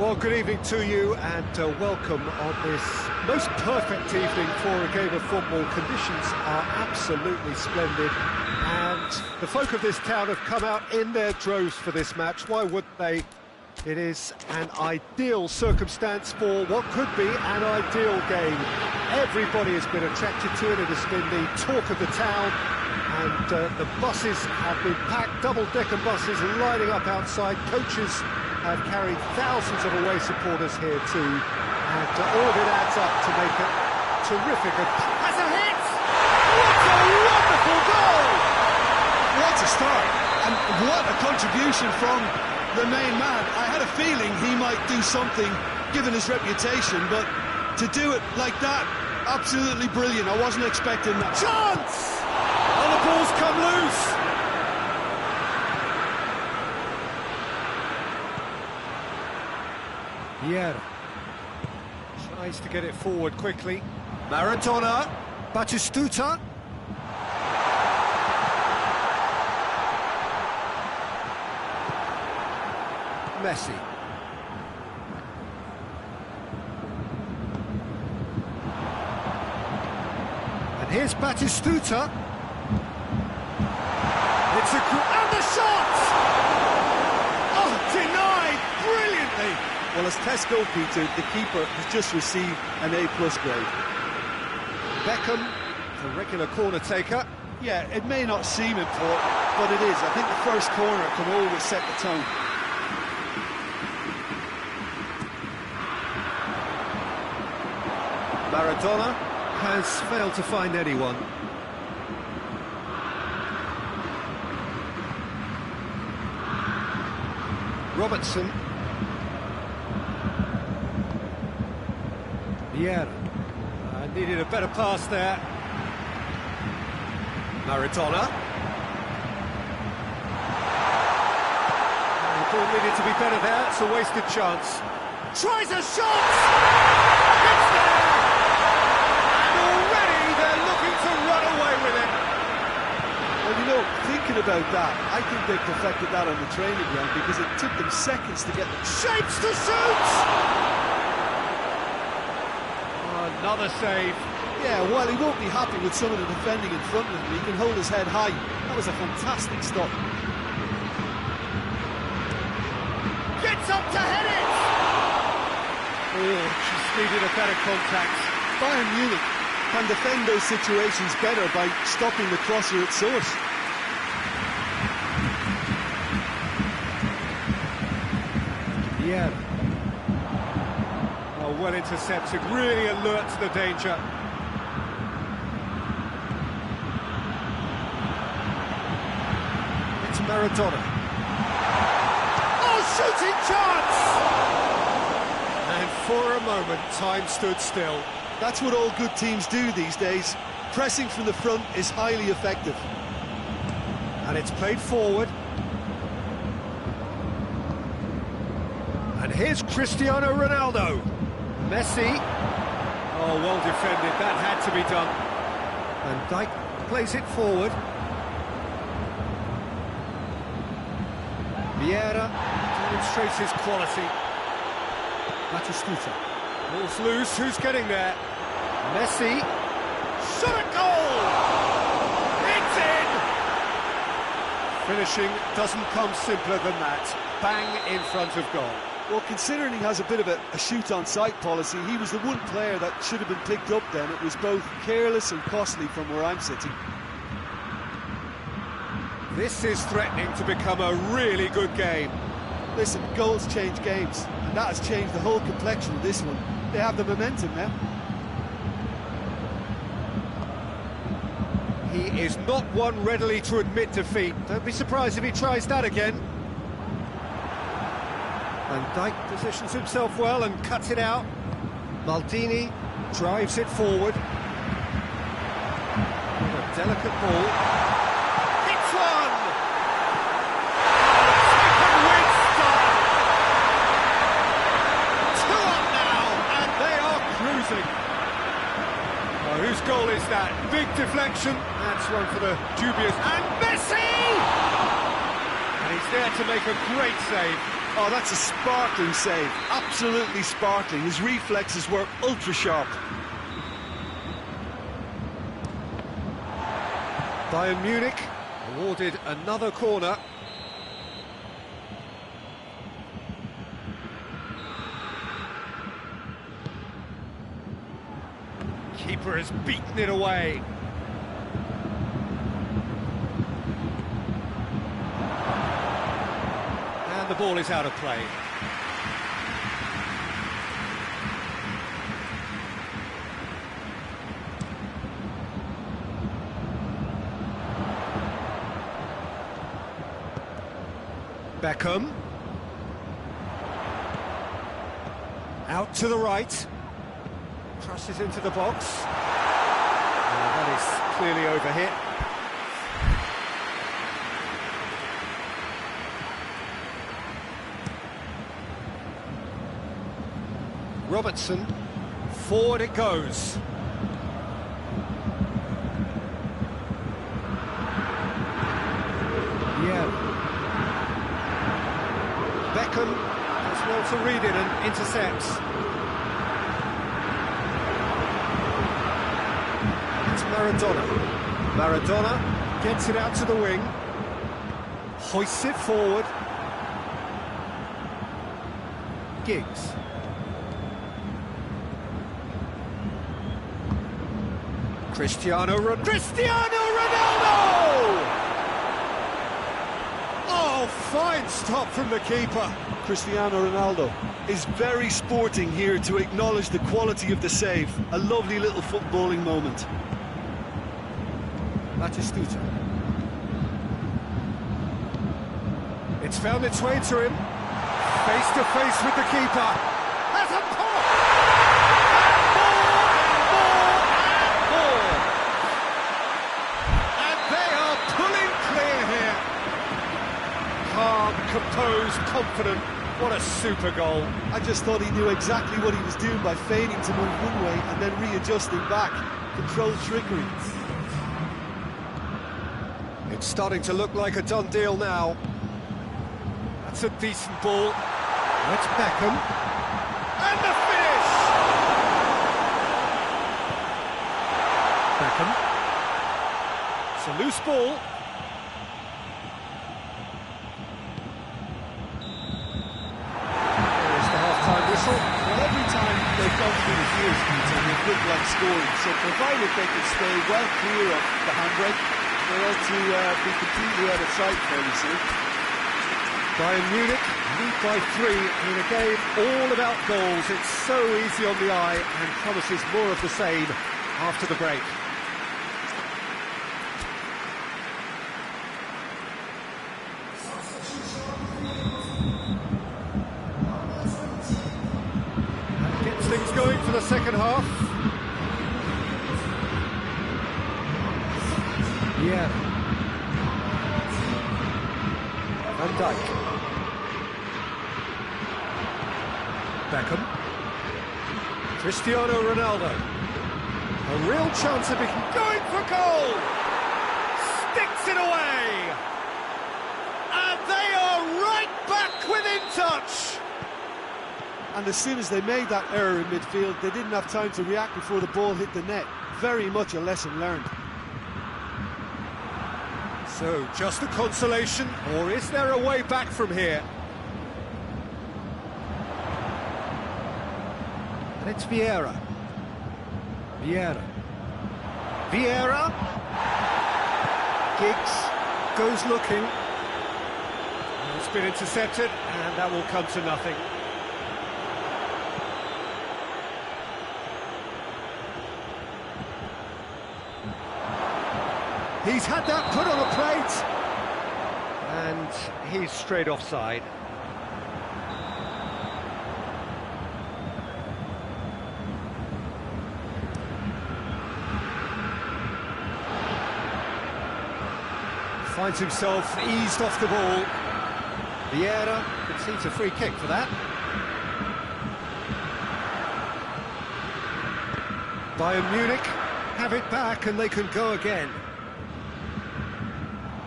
Well, good evening to you and welcome on this most perfect evening for a game of football. Conditions are absolutely splendid and the folk of this town have come out in their droves for this match. Why wouldn't they? It is an ideal circumstance for what could be an ideal game. Everybody has been attracted to it. It has been the talk of the town and the buses have been packed, double-decker buses lining up outside. Coaches have carried thousands of away supporters here too, and all of it adds up to make it terrific. Has a hit! What a wonderful goal! What a start, and what a contribution from the main man. I had a feeling he might do something, given his reputation, but to do it like that, absolutely brilliant. I wasn't expecting that. Chance! And the ball's come loose! Vieira tries to get it forward quickly. Maradona, Batistuta. Messi. And here's Batistuta. It's and the shot! Oh, denied brilliantly. Well, as test goalkeeper, the keeper has just received an A+ grade. Beckham, the regular corner taker. Yeah, it may not seem important, but it is. I think the first corner can always set the tone. Maradona has failed to find anyone. Robertson. Vieira. Needed a better pass there. Maradona. The ball needed to be better there. It's a wasted chance. Tries a shot! It's there! And already they're looking to run away with it. Well, you know, thinking about that, I think they perfected that on the training ground because it took them seconds to get the shapes to shoot! Another save. Yeah, while he won't be happy with some of the defending in front of him, he can hold his head high. That was a fantastic stop. Gets up to head it! Oh, just needed a better contact. Bayern Munich can defend those situations better by stopping the crosser at source. Yeah. Oh, well intercepted, really alert to the danger. It's Maradona. Oh, shooting chance! And for a moment, time stood still. That's what all good teams do these days. Pressing from the front is highly effective. And it's played forward. And here's Cristiano Ronaldo. Messi. Oh, well defended. That had to be done. And Dijk plays it forward. Vieira demonstrates his quality. Batistuta. Ball's loose. Who's getting there? Messi. Shot a goal! It's in! Finishing doesn't come simpler than that. Bang in front of goal. Well, considering he has a bit of a shoot-on-sight policy, he was the one player that should have been picked up then. It was both careless and costly from where I'm sitting. This is threatening to become a really good game. Listen, goals change games, and that has changed the whole complexion of this one. They have the momentum now. He is not one readily to admit defeat. Don't be surprised if he tries that again. And Dijk positions himself well and cuts it out. Maldini drives it forward. With a delicate ball. Hits one! Second win style! 2 up now, and they are cruising. Oh, whose goal is that? Big deflection. That's one for the dubious. And Messi! And he's there to make a great save. Oh, that's a sparkling save. Absolutely sparkling. His reflexes were ultra sharp. Bayern Munich awarded another corner. Keeper has beaten it away. And the ball is out of play. Beckham. Out to the right. Crosses into the box. That is clearly overhit. Robertson. Forward it goes. Yeah. Beckham does well to read it and intercepts. It's Maradona. Maradona gets it out to the wing, hoists it forward. Giggs. Cristiano Ronaldo! Oh, fine stop from the keeper. Cristiano Ronaldo is very sporting here to acknowledge the quality of the save. A lovely little footballing moment. Batistuta. It's found its way to him. Face to face with the keeper. Has a pop! And they are pulling clear here. Calm, composed, confident. What a super goal. I just thought he knew exactly what he was doing by feigning to move one way and then readjusting back. Controlled trickery. It's starting to look like a done deal now. That's a decent ball. That's Beckham. And the finish! Beckham. It's a loose ball. There's the half-time whistle. Well, every time they've gone through the years, Peter, they've looked like scoring. So provided they can stay well clear of the handbrake, they ought to be completely out of sight fairly soon. Bayern Munich lead by 3 in a game all about goals. It's so easy on the eye and promises more of the same after the break. That gets things going for the second half. Yeah. Van Dijk. Beckham. Cristiano Ronaldo. A real chance of going for goal. Sticks it away. And they are right back within touch. And as soon as they made that error in midfield, they didn't have time to react before the ball hit the net. Very much a lesson learned. So, just a consolation, or is there a way back from here? And it's Vieira. Vieira. Giggs goes looking. It's been intercepted, and that will come to nothing. He's had that put on a plate. And he's straight offside. Finds himself eased off the ball. Vieira concedes a free kick for that. Bayern Munich have it back and they can go again.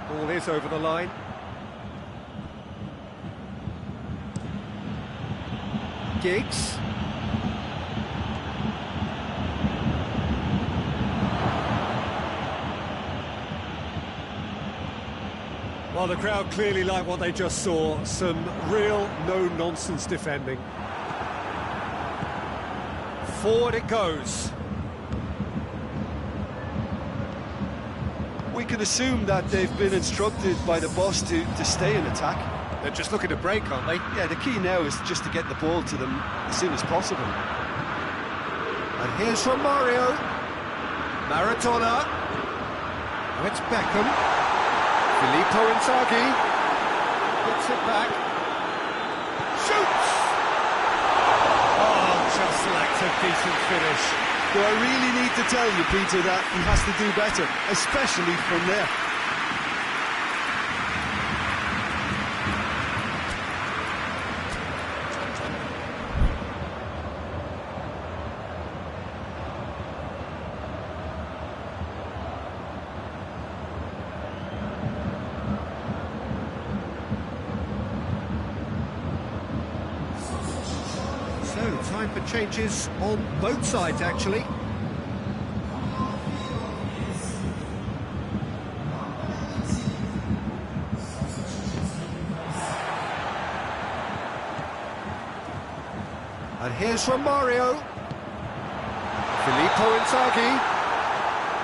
Ball is over the line. Giggs. Well, the crowd clearly like what they just saw. Some real no-nonsense defending. Forward it goes. We can assume that they've been instructed by the boss to stay in attack. They're just looking to break, aren't they? Yeah, the key now is just to get the ball to them as soon as possible. And here's from Mario. Maradona. Now it's Beckham. Filippo Inzaghi. Gets it back. Shoots! Oh, just lacked a decent finish. Do I really need to tell you, Peter, that he has to do better, especially from there? So, time for changes on both sides, actually. And here's from Mario. Filippo Inzaghi.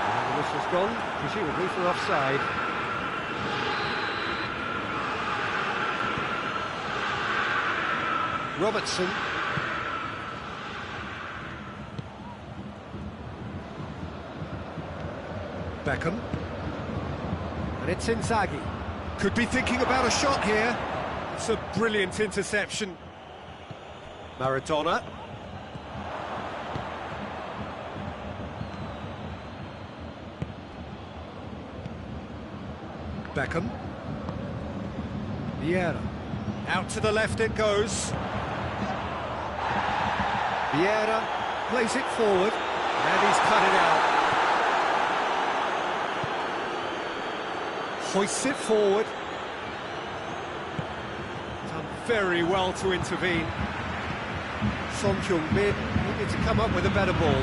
And the whistle's gone, presumably for offside. Robertson. Beckham. And it's Inzaghi. Could be thinking about a shot here. It's a brilliant interception. Maradona. Beckham. Vieira. Out to the left it goes. Vieira plays it forward, and he's cut it out. Hoists it forward. Done very well to intervene. Son Heung-min needed to come up with a better ball.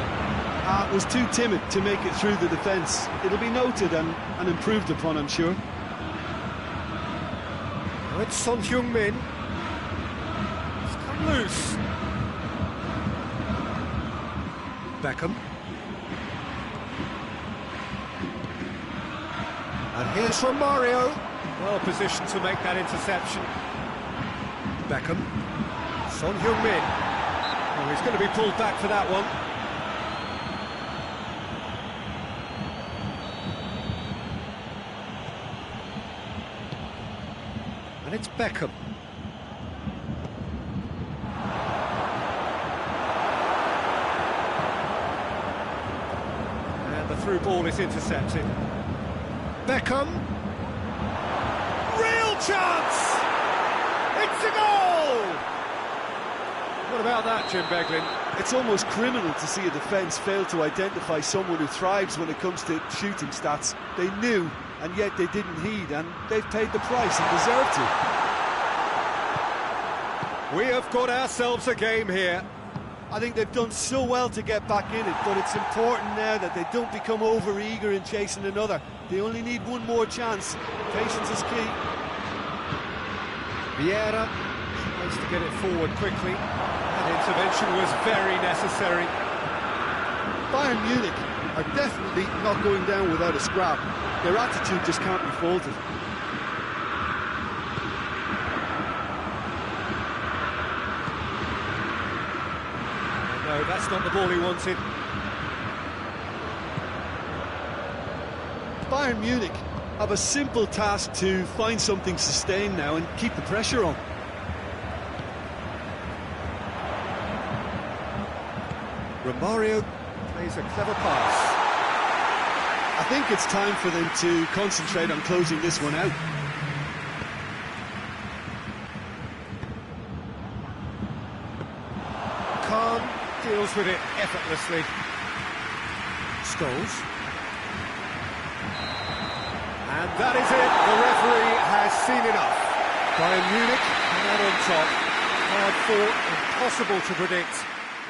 Was too timid to make it through the defence. It'll be noted and improved upon, I'm sure. Now it's Son Heung-min. He's come loose. Beckham. And here's from Mario. Well positioned to make that interception. Beckham. Son Heung-min. Oh, he's going to be pulled back for that one. And it's Beckham. And the through ball is intercepted. Beckham. Real chance! It's a goal! What about that, Jim Beglin? It's almost criminal to see a defence fail to identify someone who thrives when it comes to shooting stats. They knew, and yet they didn't heed, and they've paid the price and deserve to. We have got ourselves a game here. I think they've done so well to get back in it, but it's important now that they don't become over-eager in chasing another. They only need one more chance. Patience is key. Vieira tries to get it forward quickly. That intervention was very necessary. Bayern Munich are definitely not going down without a scrap. Their attitude just can't be faulted. No, that's not the ball he wanted. Bayern Munich have a simple task to find something sustained now and keep the pressure on. Romario plays a clever pass. I think it's time for them to concentrate on closing this one out. Khan deals with it effortlessly. Scholes. And that is it. The referee has seen enough. Bayern Munich come out on top. Hard fought and impossible to predict.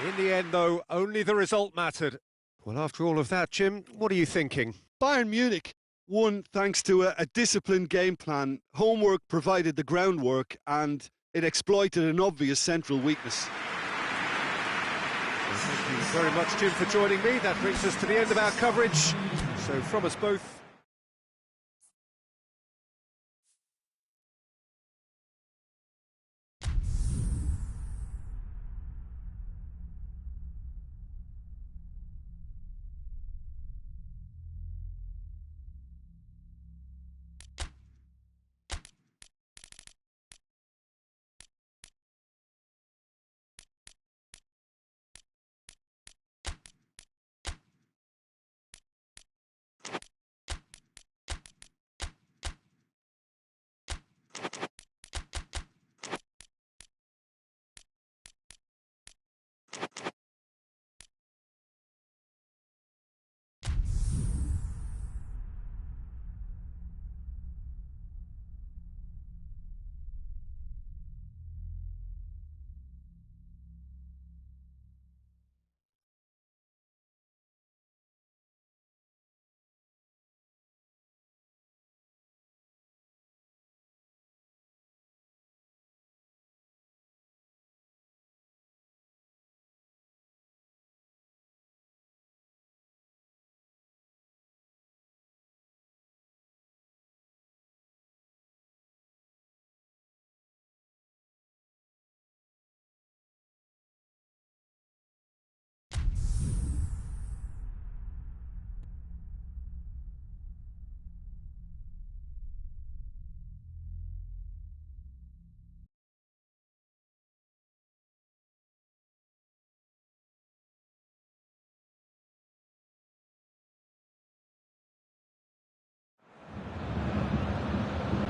In the end, though, only the result mattered. Well, after all of that, Jim, what are you thinking? Bayern Munich won thanks to a disciplined game plan. Homework provided the groundwork and it exploited an obvious central weakness. Thank you very much, Jim, for joining me. That brings us to the end of our coverage. So from us both,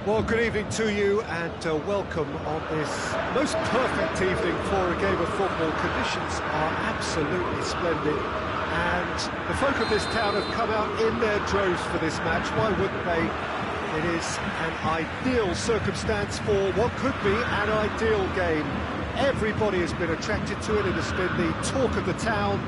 well, good evening to you and welcome on this most perfect evening for a game of football. Conditions are absolutely splendid and the folk of this town have come out in their droves for this match. Why wouldn't they? It is an ideal circumstance for what could be an ideal game. Everybody has been attracted to it. It has been the talk of the town.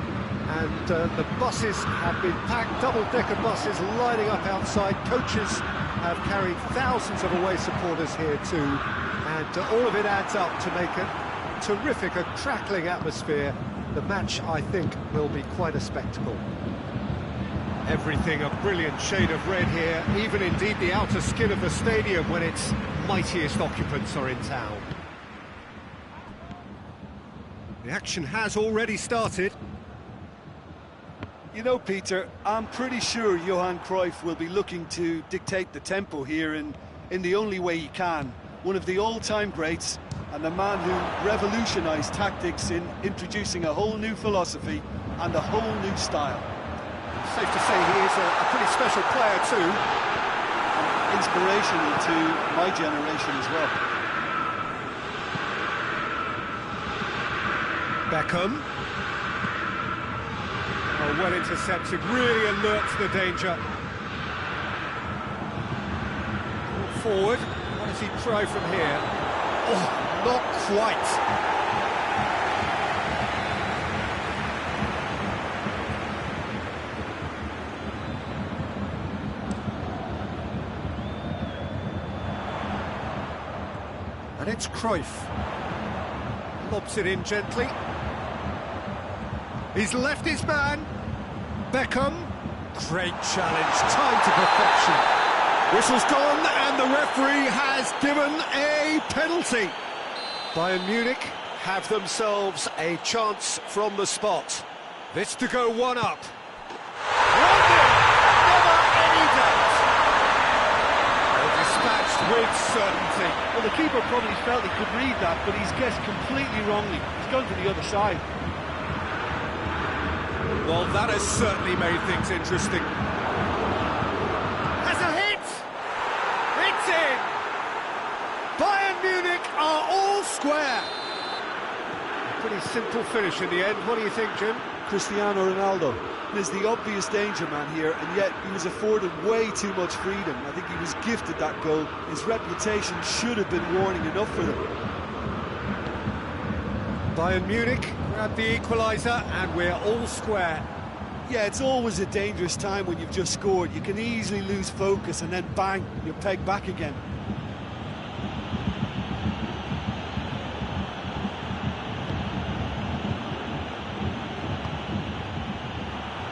And the buses have been packed, double-decker buses lining up outside. Coaches have carried thousands of away supporters here too. And all of it adds up to make a terrific, a crackling atmosphere. The match, I think, will be quite a spectacle. Everything a brilliant shade of red here, even indeed the outer skin of the stadium when its mightiest occupants are in town. The action has already started. You know, Peter, I'm pretty sure Johan Cruyff will be looking to dictate the tempo here in the only way he can. One of the all-time greats and the man who revolutionised tactics in introducing a whole new philosophy and a whole new style. Safe to say he is a pretty special player too. Inspirational to my generation as well. Beckham. Oh, well intercepted, really alert to the danger. Forward, what does he try from here? Oh, not quite. And it's Cruyff. Lobs it in gently. He's left his man. Beckham. Great challenge, timed to perfection. Whistle's gone and the referee has given a penalty. Bayern Munich have themselves a chance from the spot. This to go one up. 1-0, never any doubt. They're dispatched with certainty. Well, the keeper probably felt he could read that, but he's guessed completely wrongly. He's gone to the other side. Well, that has certainly made things interesting. Has a hit! It's in! Bayern Munich are all square. A pretty simple finish in the end. What do you think, Jim? Cristiano Ronaldo is the obvious danger man here, and yet he was afforded way too much freedom. I think he was gifted that goal. His reputation should have been warning enough for them. Bayern Munich grab the equaliser, and we're all square. Yeah, it's always a dangerous time when you've just scored. You can easily lose focus and then bang, you're pegged back again.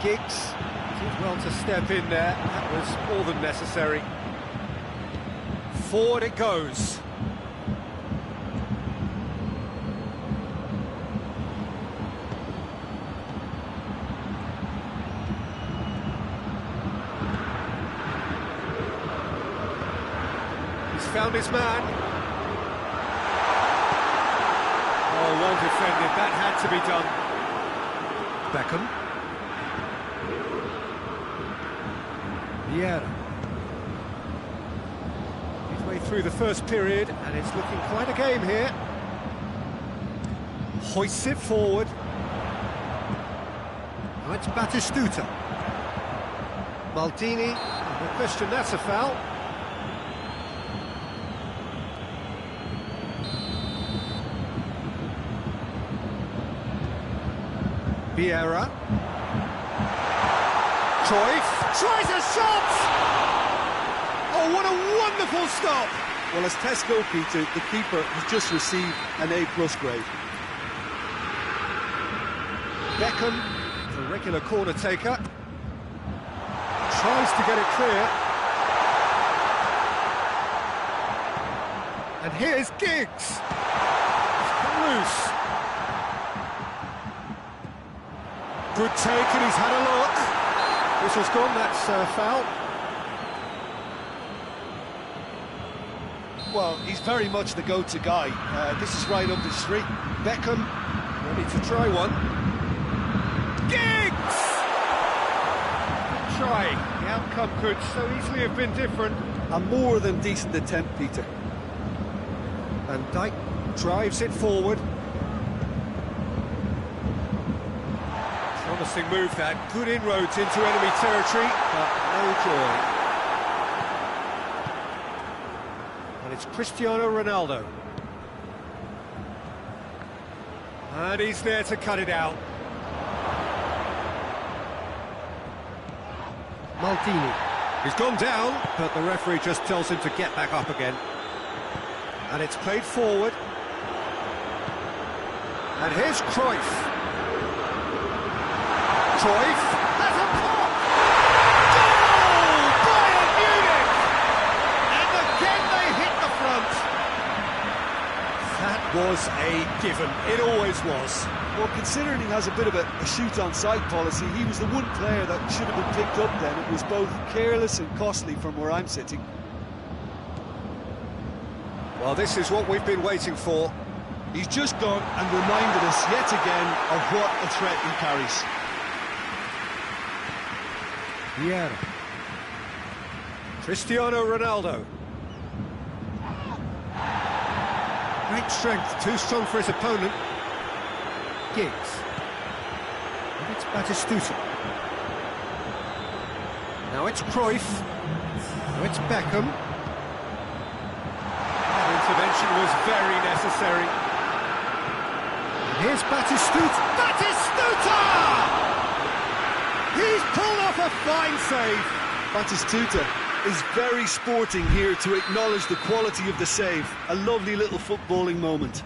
Giggs did well to step in there. That was more than necessary. Forward it goes. He's found his man. Oh, well defended. That had to be done. Beckham. Vieira. Midway through the first period, and it's looking quite a game here. Hoists it forward. Now it's Batistuta. Maldini, no question that's a foul. Vieira. Cruyff tries a shot! Oh, what a wonderful stop! Well, as test goalkeeper, the keeper has just received an A+ grade. Beckham, the regular corner taker, tries to get it clear. And here's Giggs. He's come loose. Good take, and he's had a look. Whistle's gone, that's foul. Well, he's very much the go-to guy. This is right up the street. Beckham, ready to try one. Giggs! Good try. The outcome could so easily have been different. A more than decent attempt, Peter. Van Dijk drives it forward. Promising move that, good inroads into enemy territory, but no joy. And it's Cristiano Ronaldo. And he's there to cut it out. Maldini. He's gone down, but the referee just tells him to get back up again. And it's played forward. And here's Cruyff. Cruyff has a pop! Goal! Bayern Munich! And again they hit the front. That was a given. It always was. Well, considering he has a bit of a shoot-on-sight policy, he was the one player that should have been picked up then. It was both careless and costly from where I'm sitting. Well, this is what we've been waiting for. He's just gone and reminded us yet again of what a threat he carries. Vieira. Cristiano Ronaldo. Great strength, too strong for his opponent. Giggs. And it's Batistuta. Now it's Cruyff. Now it's Beckham. That intervention was very necessary. And here's Batistuta. Batistuta! He's pulled off a fine save. Batistuta is very sporting here to acknowledge the quality of the save. A lovely little footballing moment.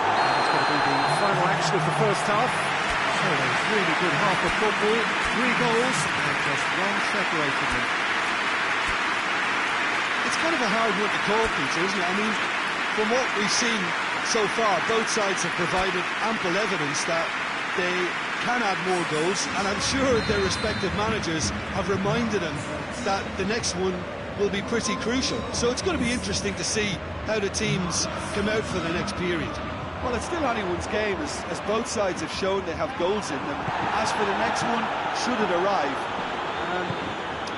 That's going to be the final action of the first half. So a really good half of football, 3 goals, and just one separating them. It's kind of a hard one to call, Peter, isn't it? I mean, from what we've seen so far, both sides have provided ample evidence that they can add more goals, and I'm sure their respective managers have reminded them that the next one will be pretty crucial. So it's going to be interesting to see how the teams come out for the next period. Well, it's still anyone's game, as both sides have shown they have goals in them. As for the next one, should it arrive,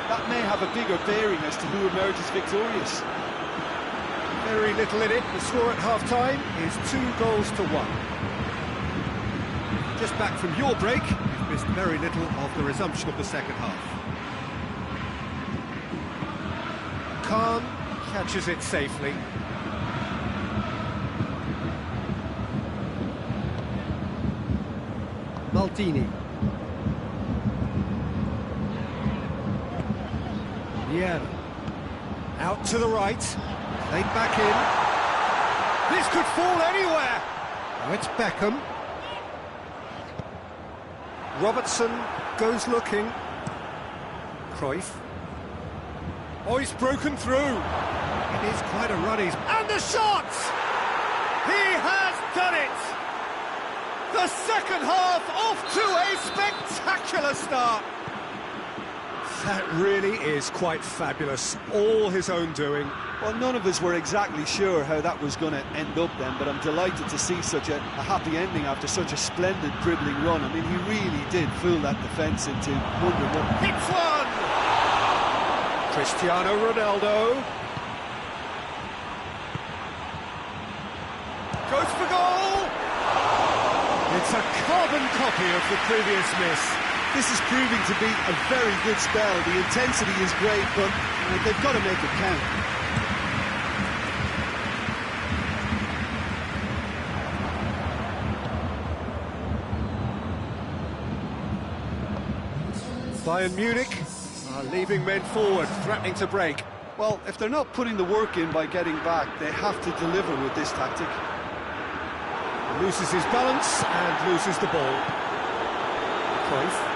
that may have a bigger bearing as to who emerges victorious. Very little in it. The score at half-time is 2-1. Just back from your break, you've missed very little of the resumption of the second half. Khan catches it safely. Maldini. Vieira. Out to the right. Played back in. This could fall anywhere. Now it's Beckham. Robertson goes looking. Cruyff. Oh, he's broken through. It is quite a run. And the shot! He has done it! The second half off to a spectacular start. That really is quite fabulous. All his own doing. Well, none of us were exactly sure how that was going to end up then, but I'm delighted to see such a happy ending after such a splendid dribbling run. I mean, he really did fool that defence into wondering what... Hits one! Cristiano Ronaldo. Goes for goal! It's a carbon copy of the previous miss. This is proving to be a very good spell. The intensity is great, but they've got to make it count. Bayern Munich are leaving men forward, threatening to break. Well, if they're not putting the work in by getting back, they have to deliver with this tactic. Loses his balance and loses the ball. Cruyff.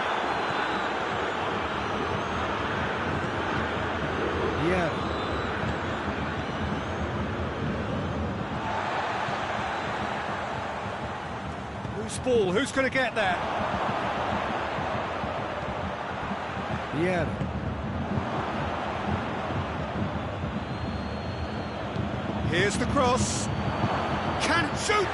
Yeah. Loose ball, who's going to get there? Yeah. Here's the cross. Can shoot!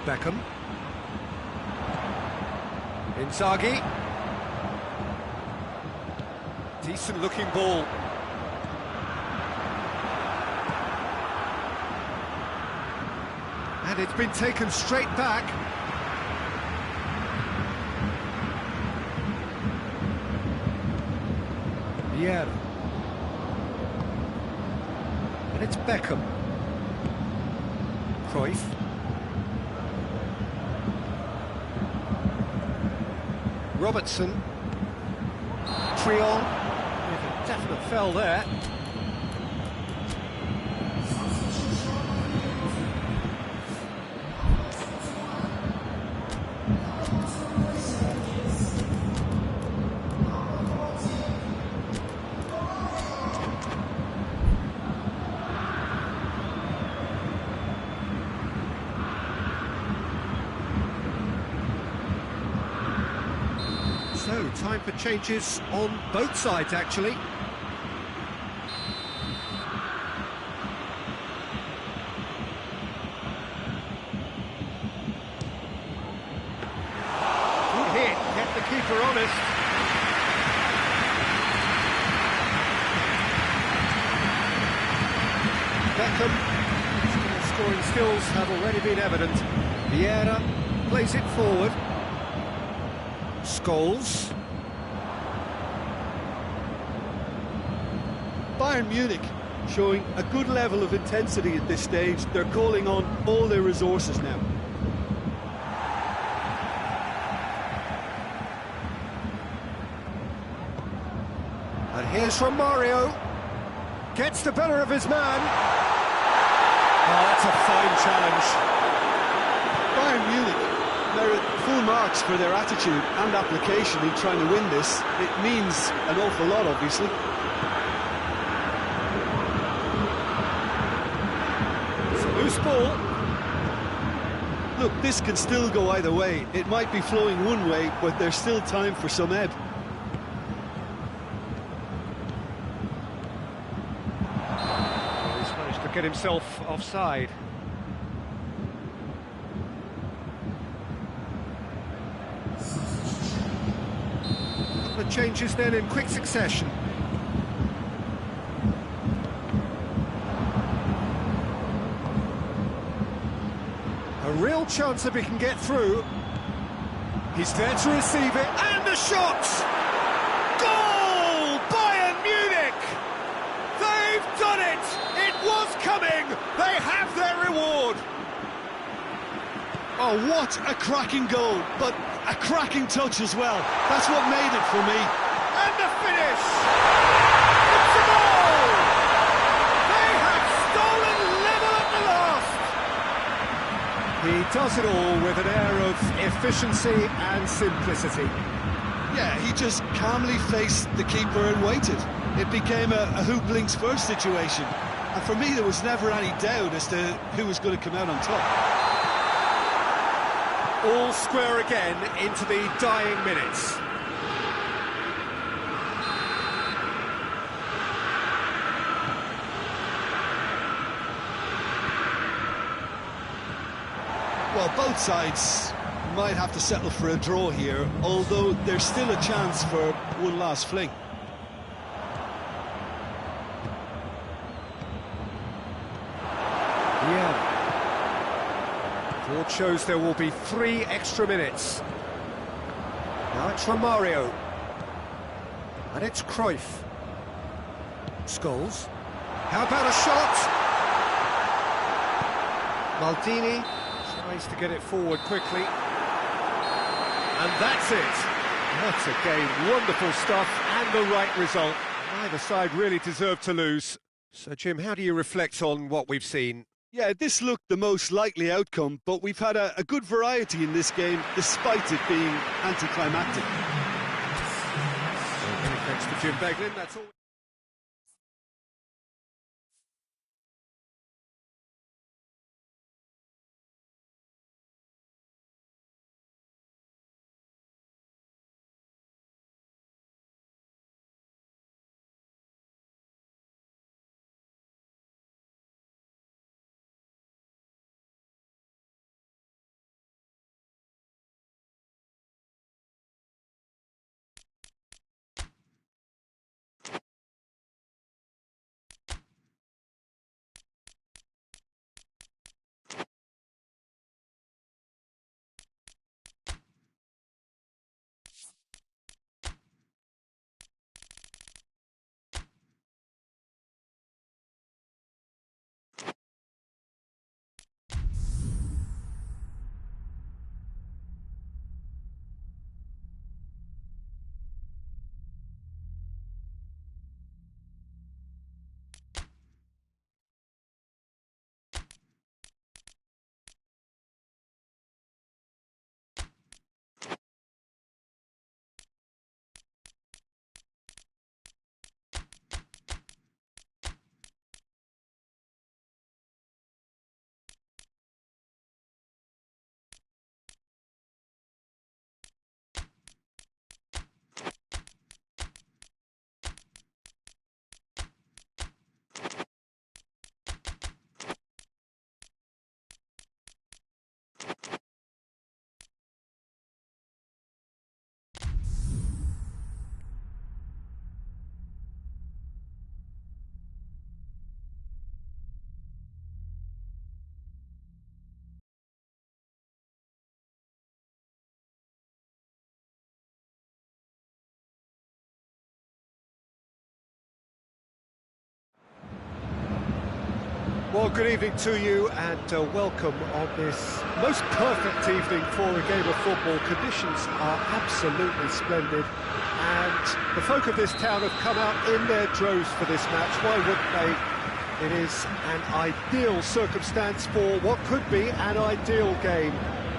Beckham. Inzaghi. Decent looking ball. And it's been taken straight back. Vieira. And it's Beckham. Cruyff. Robertson. Triol. With a definite fell there. So, time for changes on both sides, actually. Good hit, kept the keeper honest. Beckham, his scoring skills have already been evident. Vieira plays it forward. Scholes. Bayern Munich showing a good level of intensity at this stage. They're calling on all their resources now. And here's from Mario. Gets the better of his man. Oh, that's a fine challenge. Bayern Munich merit full marks for their attitude and application in trying to win this. It means an awful lot, obviously. It's a loose ball. Look, this can still go either way. It might be flowing one way, but there's still time for some ebb. He's managed to get himself offside. The changes then in quick succession. A real chance if he can get through. He's there to receive it, and the shot! Goal! Bayern Munich! They've done it! It was coming! They have their reward! Oh, what a cracking goal, but a cracking touch as well. That's what made it for me. And the finish! It's a goal! They have stolen level at the last! He does it all with an air of efficiency and simplicity. Yeah, he just calmly faced the keeper and waited. It became a who blinks first situation. And for me, there was never any doubt as to who was going to come out on top. All square again into the dying minutes. Well, both sides might have to settle for a draw here, although there's still a chance for one last fling. Yeah. Board shows there will be 3 extra minutes. Now it's Romario. And it's Cruyff. Scholes. How about a shot? Maldini tries to get it forward quickly. And that's it. What a game. Wonderful stuff and the right result. Neither side really deserved to lose. So, Jim, how do you reflect on what we've seen? Yeah, this looked the most likely outcome, but we've had a good variety in this game, despite it being anticlimactic. Many thanks to Jim Beglin, that's all. Well, good evening to you and welcome on this most perfect evening for a game of football. Conditions are absolutely splendid and the folk of this town have come out in their droves for this match. Why wouldn't they? It is an ideal circumstance for what could be an ideal game.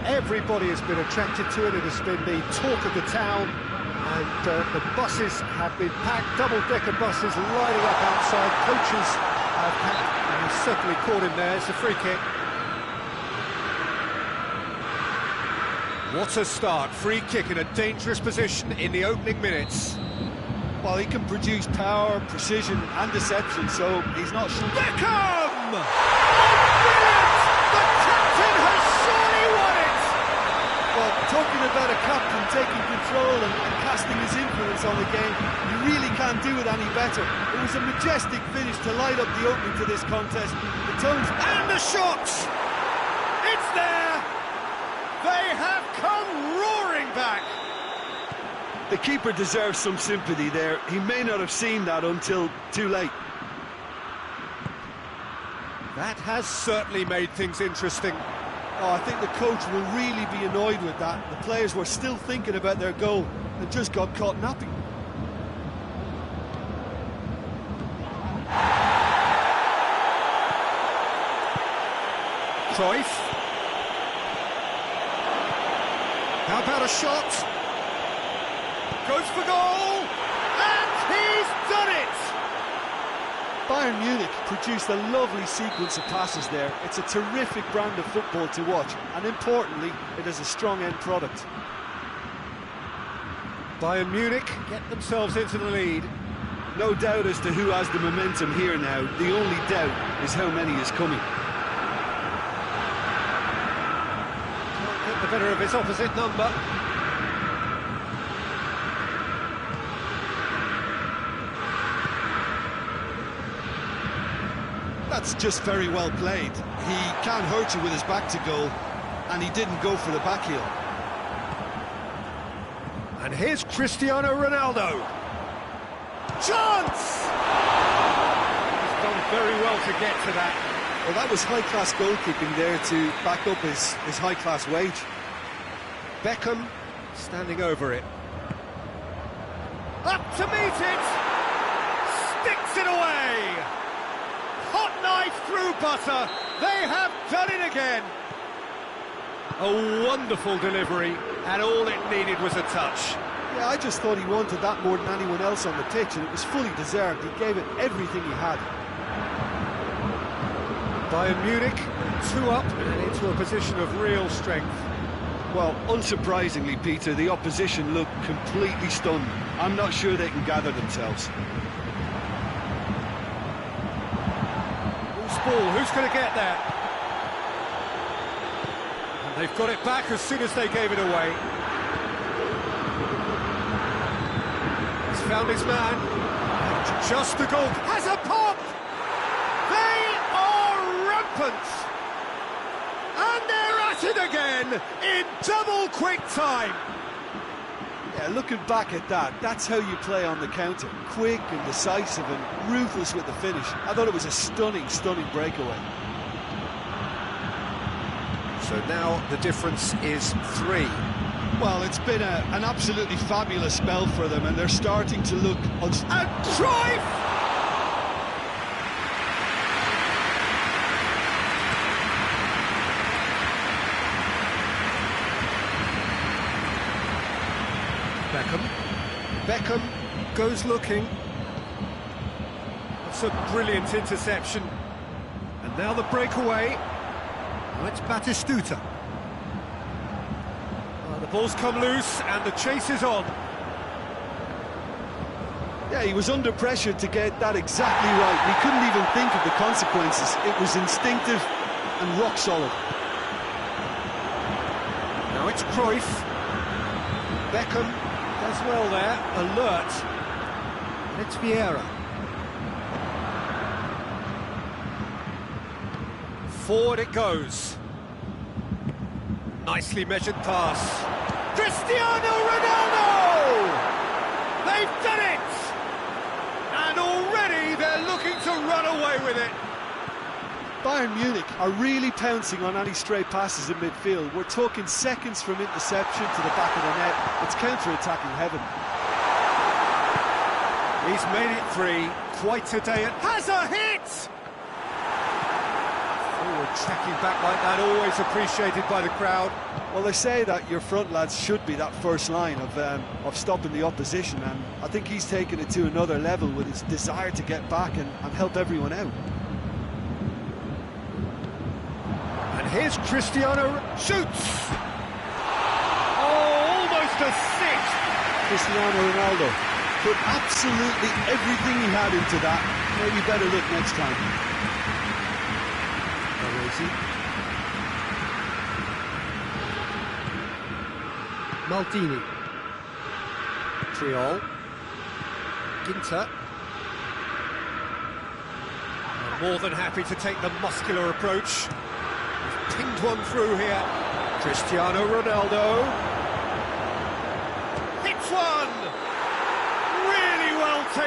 Everybody has been attracted to it. It has been the talk of the town and the buses have been packed, double-decker buses lining up outside. Coaches have packed. And he's certainly caught him there. It's a free kick. What a start. Free kick in a dangerous position in the opening minutes. Well, he can produce power, precision and deception, so he's not... Beckham! Oh, brilliant! The captain has surely won it! Well, talking about a captain taking control and casting his influence on the game, you really can't do it any better. It was a majestic finish to light up the opening to this contest. The tones... And the shot! It's there! They have come roaring back! The keeper deserves some sympathy there. He may not have seen that until too late. That has certainly made things interesting. Oh, I think the coach will really be annoyed with that. The players were still thinking about their goal and just got caught napping. Cruyff. How about a shot? Goes for goal! And he's done it! Bayern Munich produced a lovely sequence of passes there. It's a terrific brand of football to watch, and importantly, it is a strong end product. Bayern Munich get themselves into the lead. No doubt as to who has the momentum here now. The only doubt is how many is coming. Can't get the better of his opposite number. That's just very well played. He can't hurt you with his back to goal, and he didn't go for the back heel. And here's Cristiano Ronaldo. Chance! He's done very well to get to that. Well, that was high-class goalkeeping there to back up his high-class wage. Beckham standing over it. Up to meet it! Sticks it away! Hot knife through butter. They have done it again. A wonderful delivery, and all it needed was a touch. Yeah, I just thought he wanted that more than anyone else on the pitch, and it was fully deserved. He gave it everything he had. Bayern Munich, 2 up and into a position of real strength. Well, unsurprisingly, Peter, the opposition look completely stunned. I'm not sure they can gather themselves. Ball, who's going to get there? And they've got it back as soon as they gave it away. He's found his man. Just the goal. Has a pop! They are rampant! And they're at it again in double quick time. Yeah, looking back at that, that's how you play on the counter. Quick and decisive and ruthless with the finish. I thought it was a stunning, stunning breakaway. So now the difference is 3. Well, it's been an absolutely fabulous spell for them, and they're starting to look... And Cruyff! Beckham goes looking. That's a brilliant interception. And now the breakaway. Now it's Batistuta. The ball's come loose and the chase is on. Yeah, he was under pressure to get that exactly right. He couldn't even think of the consequences. It was instinctive and rock solid. Now it's Cruyff. Beckham does well there, alert. And it's Vieira. Forward it goes. Nicely measured pass. Cristiano Ronaldo! They've done it! And already they're looking to run away with it. Bayern Munich are really pouncing on any stray passes in midfield. We're talking seconds from interception to the back of the net. It's counter-attacking heaven. He's made it 3. Quite a day. Has a hit! Forward tracking back like that, always appreciated by the crowd. Well, they say that your front lads should be that first line of stopping the opposition, and I think he's taken it to another level with his desire to get back and help everyone out. Here's Cristiano, shoots! Oh, almost a 6! Cristiano Ronaldo put absolutely everything he had into that. Maybe better look next time. Maldini. Triol. Ginter. More than happy to take the muscular approach. Pinged one through here. Cristiano Ronaldo hits one.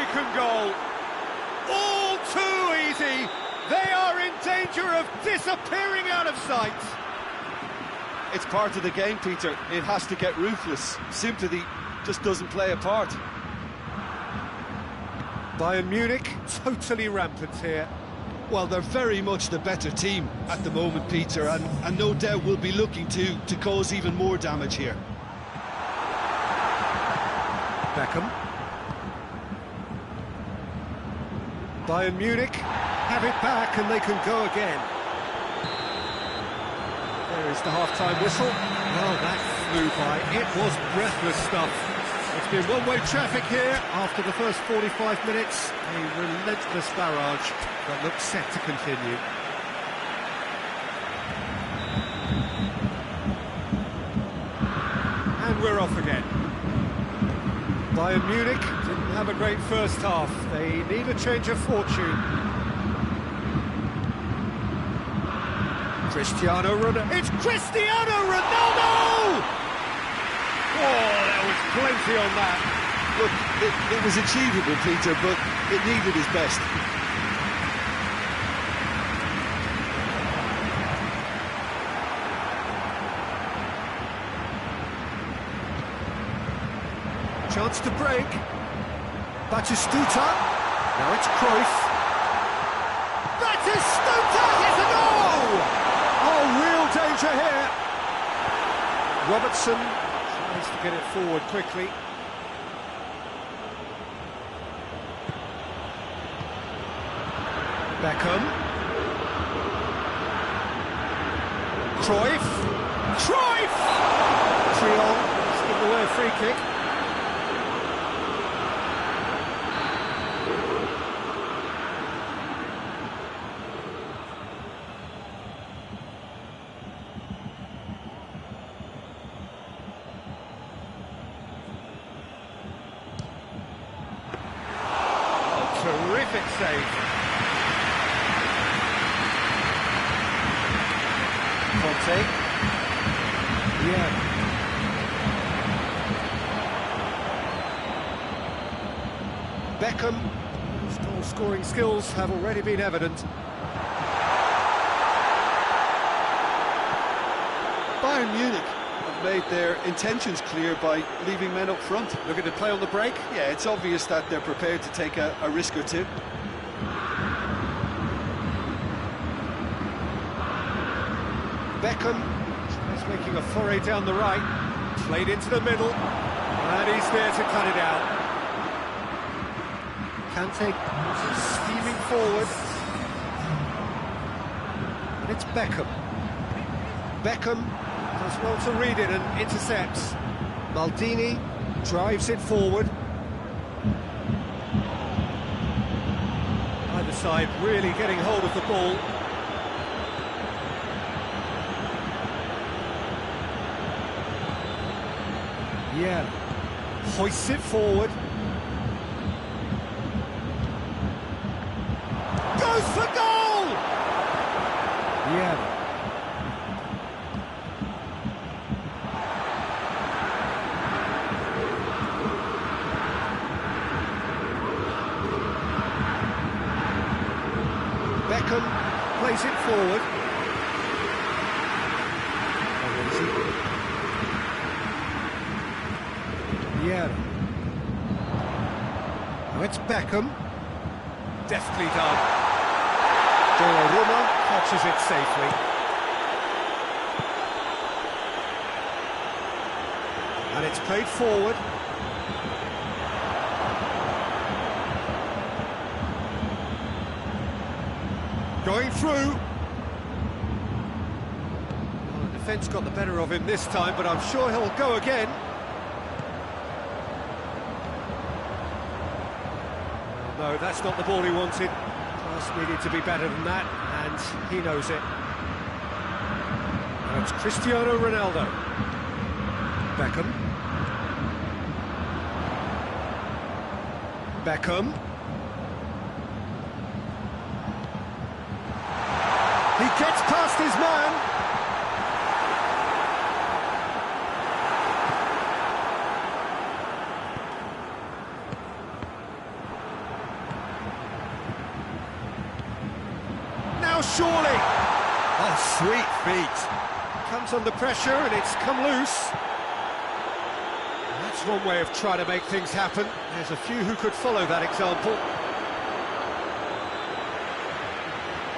second goal. All too easy. They are in danger of disappearing out of sight. It's part of the game, Peter. It has to get ruthless. Sympathy just doesn't play a part. Bayern Munich, totally rampant here. Well, they're very much the better team at the moment, Peter, and no doubt will be looking to cause even more damage here. Beckham. Bayern Munich have it back and they can go again. There is the half-time whistle. Well, that flew by. It was breathless stuff. It's been one-way traffic here after the first 45 minutes. A relentless barrage that looks set to continue. And we're off again. Bayern Munich didn't have a great first half. They need a change of fortune. Cristiano Ronaldo. It's Cristiano Ronaldo! Oh, there was plenty on that. Look, it was achievable, Peter, but it needed his best. Chance to break. Batistuta. Now it's Cruyff. Batistuta hits a goal! Oh, real danger here. Robertson tries to get it forward quickly. Beckham. Cruyff. Cruyff! Triol has given away a free kick. Terrific save. Conte. Yeah. Beckham. His goal-scoring skills have already been evident. Bayern Munich have made their intentions clear by leaving men up front. Looking to play on the break. Yeah, it's obvious that they're prepared to take a risk or two. Beckham is making a foray down the right, played into the middle, and he's there to cut it out. Kante steaming forward, and it's Beckham. Beckham does well to read it and intercepts. Maldini drives it forward. Either side really getting hold of the ball. Yeah, hoists it forward. Goes for goal! Yeah. Beckham plays it forward. Yeah. Now it's Beckham. Deftly done. Donnarumma catches it safely. And it's played forward. Going through. Well, the defence got the better of him this time, but I'm sure he'll go again. No, that's not the ball he wanted. Pass needed to be better than that, and he knows it. Now it's Cristiano Ronaldo. Beckham. Beckham. He gets past his man. surely! Oh, sweet feet. Comes under pressure and it's come loose. That's one way of trying to make things happen. There's a few who could follow that example.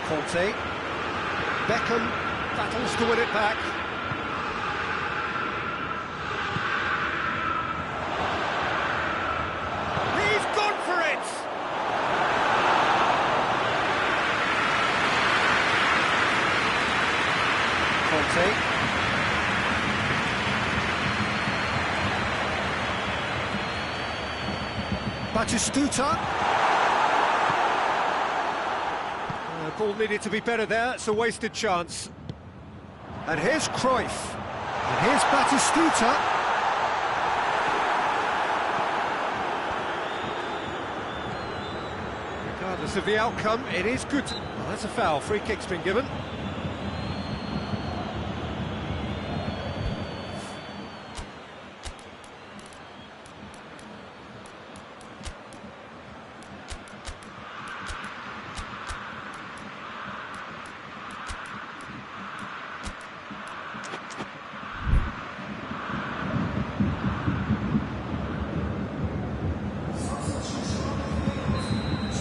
Conte. Beckham battles to win it back. He's gone for it! Conte. Batistuta. Ball needed to be better there, it's a wasted chance. And here's Cruyff. And here's Batistuta. Regardless of the outcome, it is good. Well, that's a foul. Free kick's been given.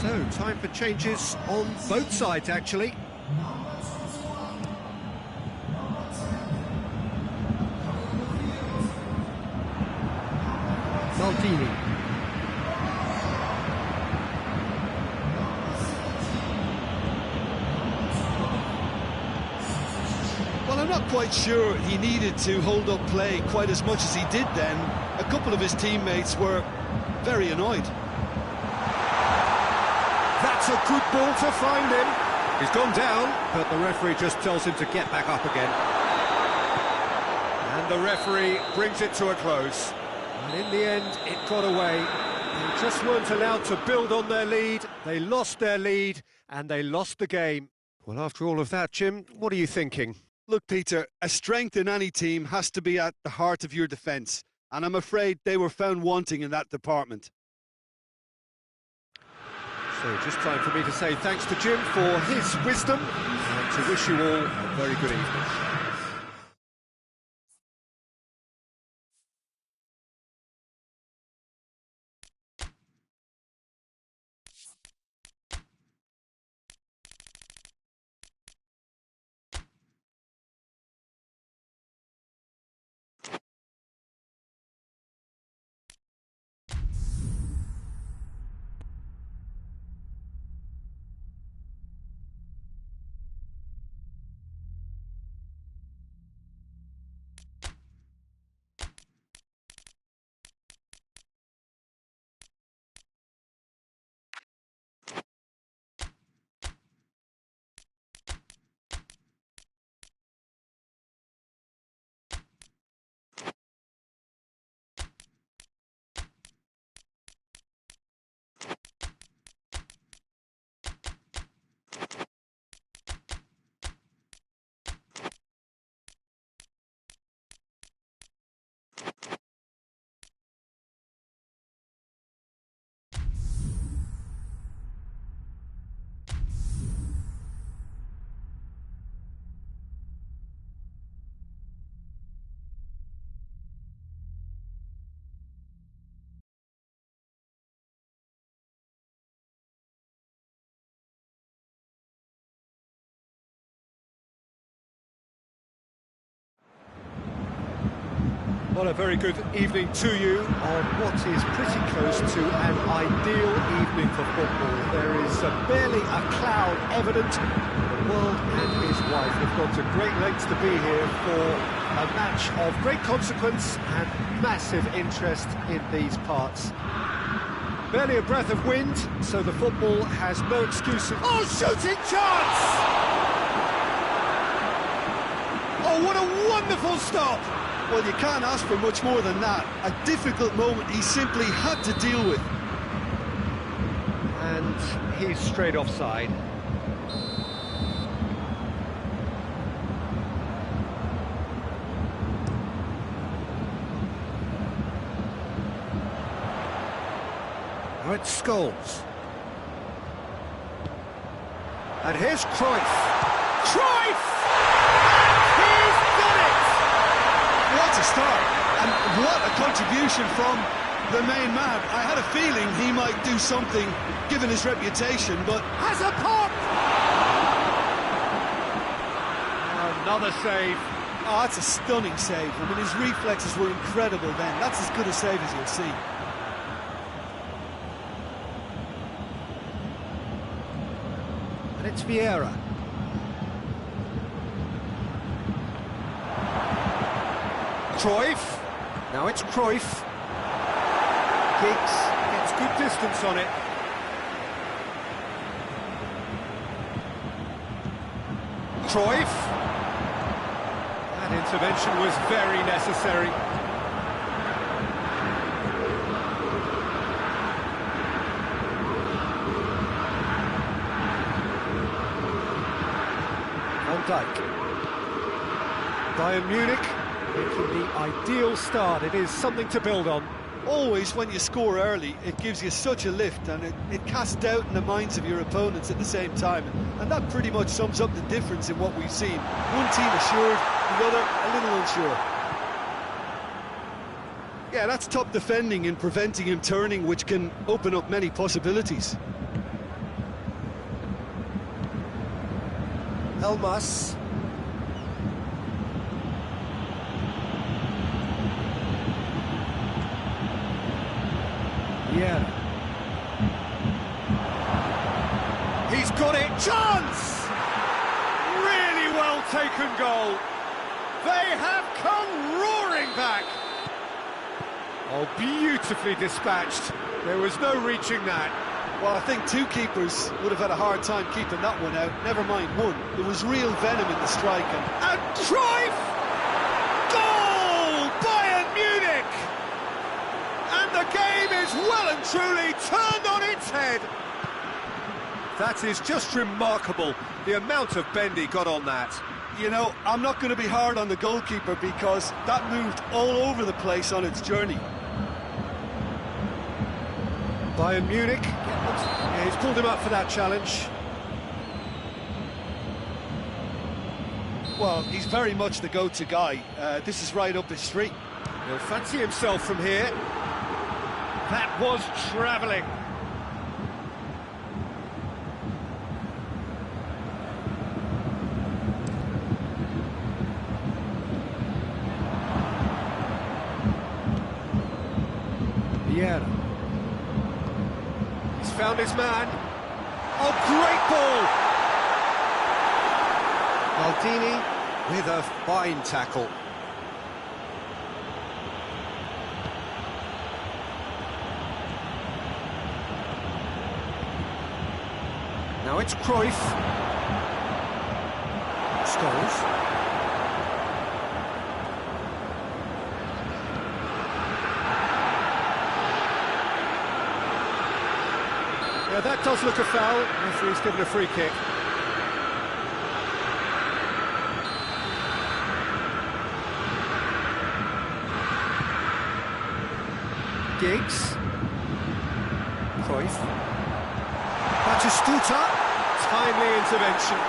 So, time for changes on both sides, actually. Maldini. Well, I'm not quite sure he needed to hold up play quite as much as he did then. A couple of his teammates were very annoyed. That's a good ball to find him. He's gone down, but the referee just tells him to get back up again. And the referee brings it to a close. And in the end, it got away. They just weren't allowed to build on their lead. They lost their lead, and they lost the game. Well, after all of that, Jim, what are you thinking? Look, Peter, a strength in any team has to be at the heart of your defence, and I'm afraid they were found wanting in that department. So just time for me to say thanks to Jim for his wisdom and to wish you all a very good evening. Well, a very good evening to you on what is pretty close to an ideal evening for football. There is barely a cloud evident. The world and his wife have gone to great lengths to be here for a match of great consequence and massive interest in these parts. Barely a breath of wind, so the football has no excuses. Oh, shooting chance! Oh, what a wonderful stop! Well, you can't ask for much more than that. A difficult moment he simply had to deal with. And he's straight offside. Now it's Scholes. And here's Cruyff. Cruyff! He's done it! What a start, and what a contribution from the main man. I had a feeling he might do something, given his reputation, but... Has a pop! Another save. Oh, that's a stunning save. I mean, his reflexes were incredible then. That's as good a save as you'll see. And it's Vieira. Cruyff. Now it's Cruyff. Giggs gets good distance on it. Cruyff. That intervention was very necessary. Van Dijk. Bayern Munich making the ideal start. It is something to build on. Always, when you score early, it gives you such a lift, and it casts doubt in the minds of your opponents at the same time. And that pretty much sums up the difference in what we've seen. One team assured, the other a little unsure. Yeah, that's top defending and preventing him turning, which can open up many possibilities. Elmas. Yeah. He's got it. Chance! Really well taken goal. They have come roaring back. Oh, beautifully dispatched. There was no reaching that. Well, I think two keepers would have had a hard time keeping that one out. Never mind one. There was real venom in the strike. And Cruyff! Goal! Bayern Munich! And the game is well and truly turned on its head. That is just remarkable, the amount of bend he got on that. You know, I'm not going to be hard on the goalkeeper because that moved all over the place on its journey. Bayern Munich, yeah, he's pulled him up for that challenge. Well, he's very much the go-to guy. This is right up his street. He'll fancy himself from here. That was travelling. Vieira. He's found his man. Oh, great ball! Maldini with a fine tackle. Now it's Cruyff. Scholes. Yeah, that does look a foul. Referee's given a free kick. Giggs. Cruyff. Batistuta. Timely intervention.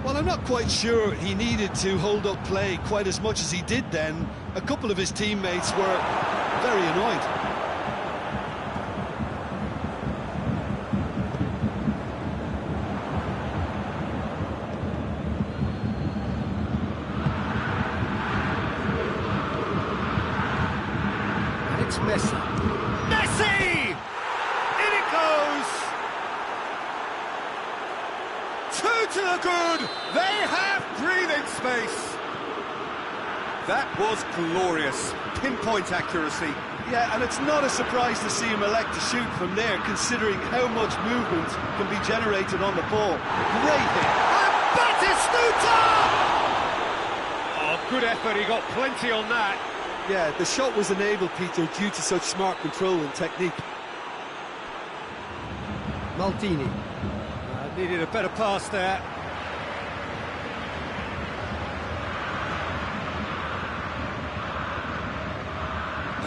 Well, I'm not quite sure he needed to hold up play quite as much as he did then. A couple of his teammates were very annoyed. It's Messi. Messi! In it goes! Two to the good! They have breathing space! That was glorious. Pinpoint accuracy. Yeah, and it's not a surprise to see him elect to shoot from there, considering how much movement can be generated on the ball. Great hit. And Batistuta! Oh, good effort. He got plenty on that. Yeah, the shot was enabled, Peter, due to such smart control and technique. Maldini. Needed a better pass there.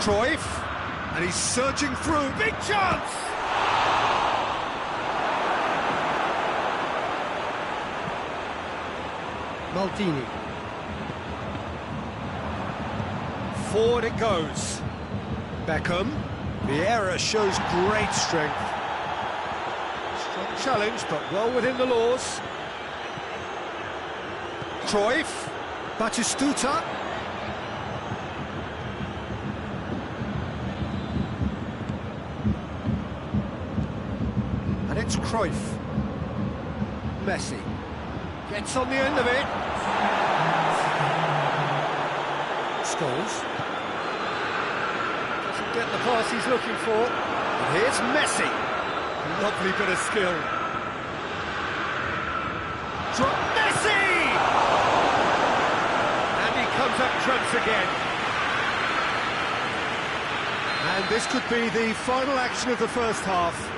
Cruyff, and he's surging through. Big chance! Maldini. Forward it goes. Beckham. Vieira shows great strength. Strong challenge, but well within the laws. Cruyff. Batistuta. And it's Cruyff. Messi. Gets on the end of it. Scholes. Doesn't get the pass he's looking for. And here's Messi. Lovely bit of skill. Messi! And he comes up trumps again. And this could be the final action of the first half.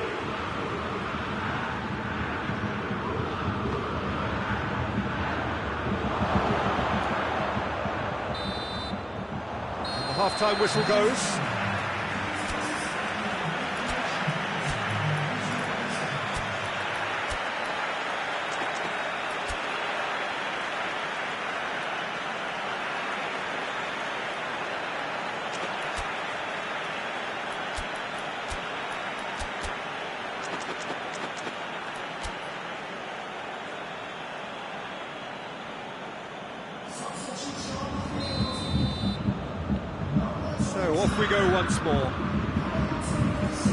Half-time whistle goes. So off we go once more.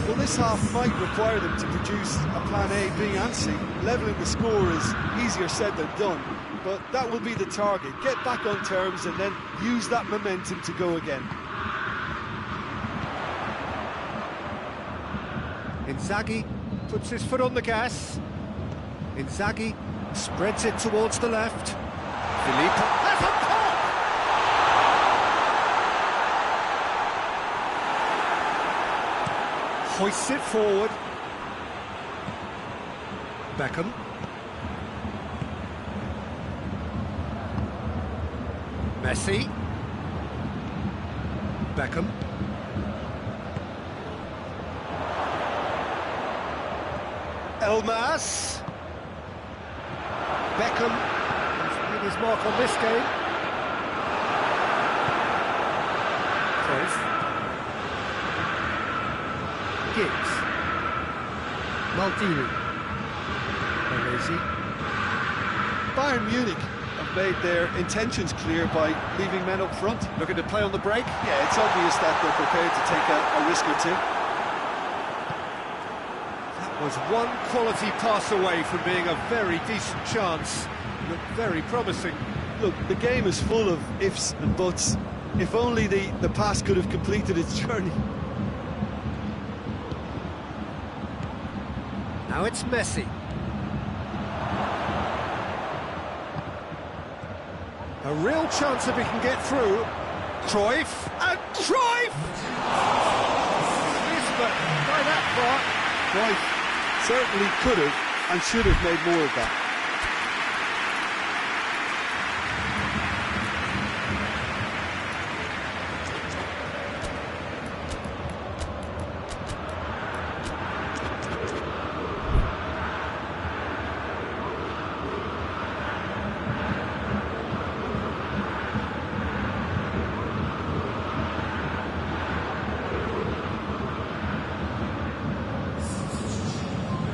Well, this half might require them to produce a plan A, B and C. Levelling the score is easier said than done, but that will be the target. Get back on terms and then use that momentum to go again. Inzaghi puts his foot on the gas. Inzaghi spreads it towards the left. Filippo has a pop! Hoists it forward. Beckham. Messi. Beckham. Elmas. Beckham has made his mark on this game. Cruyff. Giggs. Maldini. Baresi. Bayern Munich have made their intentions clear by leaving men up front. Looking to play on the break. Yeah, it's obvious that they're prepared to take a risk or two. That was one quality pass away from being a very decent chance. Looked very promising. Look, the game is full of ifs and buts. If only the pass could have completed its journey. Now it's Messi. A real chance if he can get through. Cruyff, and Cruyff! Yes, but by that far. Cruyff certainly could have and should have made more of that.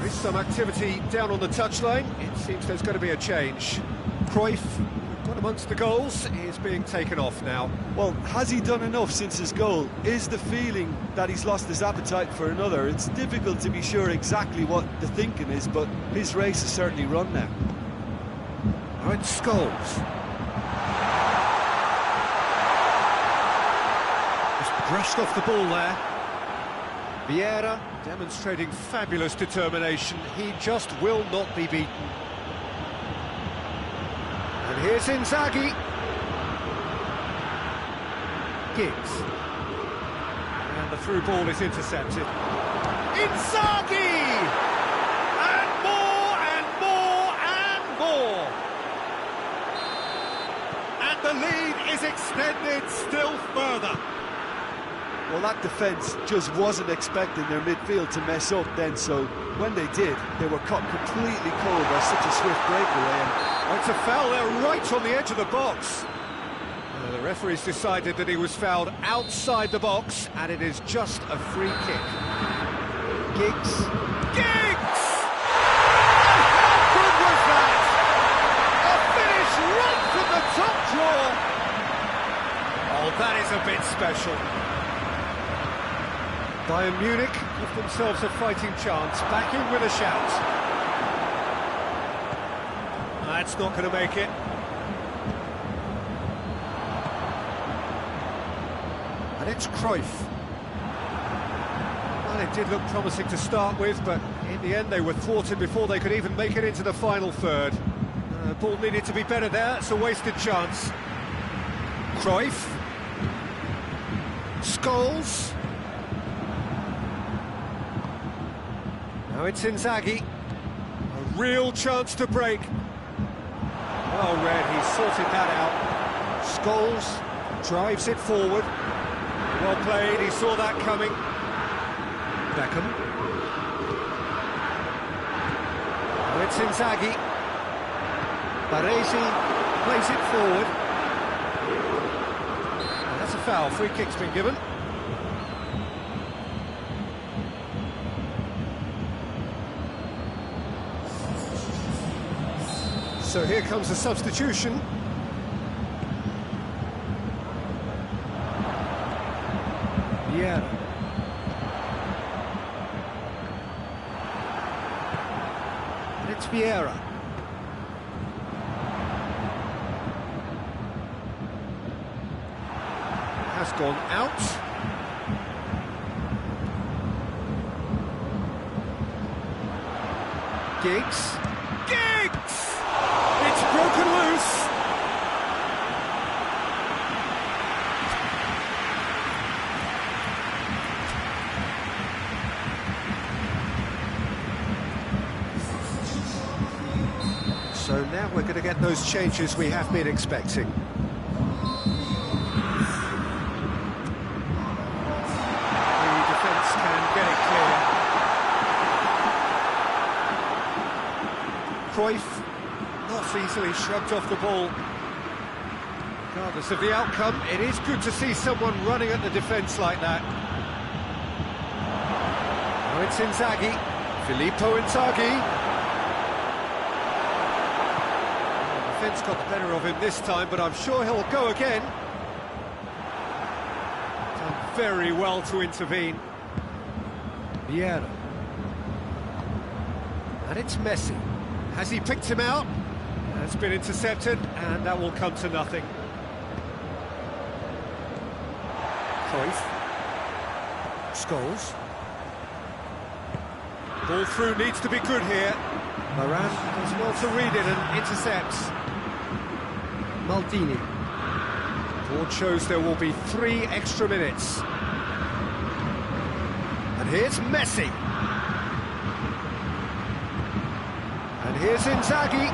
Some activity down on the touchline. It seems there's going to be a change. Cruyff, got amongst the goals, is being taken off now. Well, has he done enough since his goal? Is the feeling that he's lost his appetite for another? It's difficult to be sure exactly what the thinking is, but his race is certainly run now. Now it's Scholes. Just brushed off the ball there. Vieira demonstrating fabulous determination. He just will not be beaten. And here's Inzaghi. Giggs. And the through ball is intercepted. Inzaghi! And more and more and more. And the lead is extended still further. Well, that defence just wasn't expecting their midfield to mess up then, so when they did, they were caught completely cold by such a swift breakaway. Oh, it's a foul there, right on the edge of the box. The referee's decided that he was fouled outside the box, and it is just a free kick. Giggs. Giggs! How good was that? A finish right from the top drawer. Oh, that is a bit special. Bayern Munich give themselves a fighting chance, back in with a shout. That's not going to make it. And it's Cruyff. Well, it did look promising to start with, but in the end they were thwarted before they could even make it into the final third. The ball needed to be better there, it's a wasted chance. Cruyff. Scholes. Now it's Inzaghi. A real chance to break. Well read, he sorted that out. Scholes drives it forward. Well played, he saw that coming. Beckham. Now it's Inzaghi. Baresi plays it forward. And that's a foul, free kick's been given. So here comes a substitution. Yeah. And it's Vieira. Has gone out. Giggs. Giggs! It's broken loose. So now we're going to get those changes we have been expecting. The defence can get it clear. Cruyff not easily shrugged off the ball. Regardless of the outcome, it is good to see someone running at the defence like that. Now it's Inzaghi. Filippo Inzaghi. The defence got the better of him this time, but I'm sure he'll go again. Done very well to intervene. Vieira. And it's Messi. Has he picked him out? Has been intercepted, and that will come to nothing. Cruyff. Scholes. Ball through needs to be good here. Moran does well to read it and intercepts. Maldini. Board shows there will be 3 extra minutes. And here's Messi. And here's Inzaghi.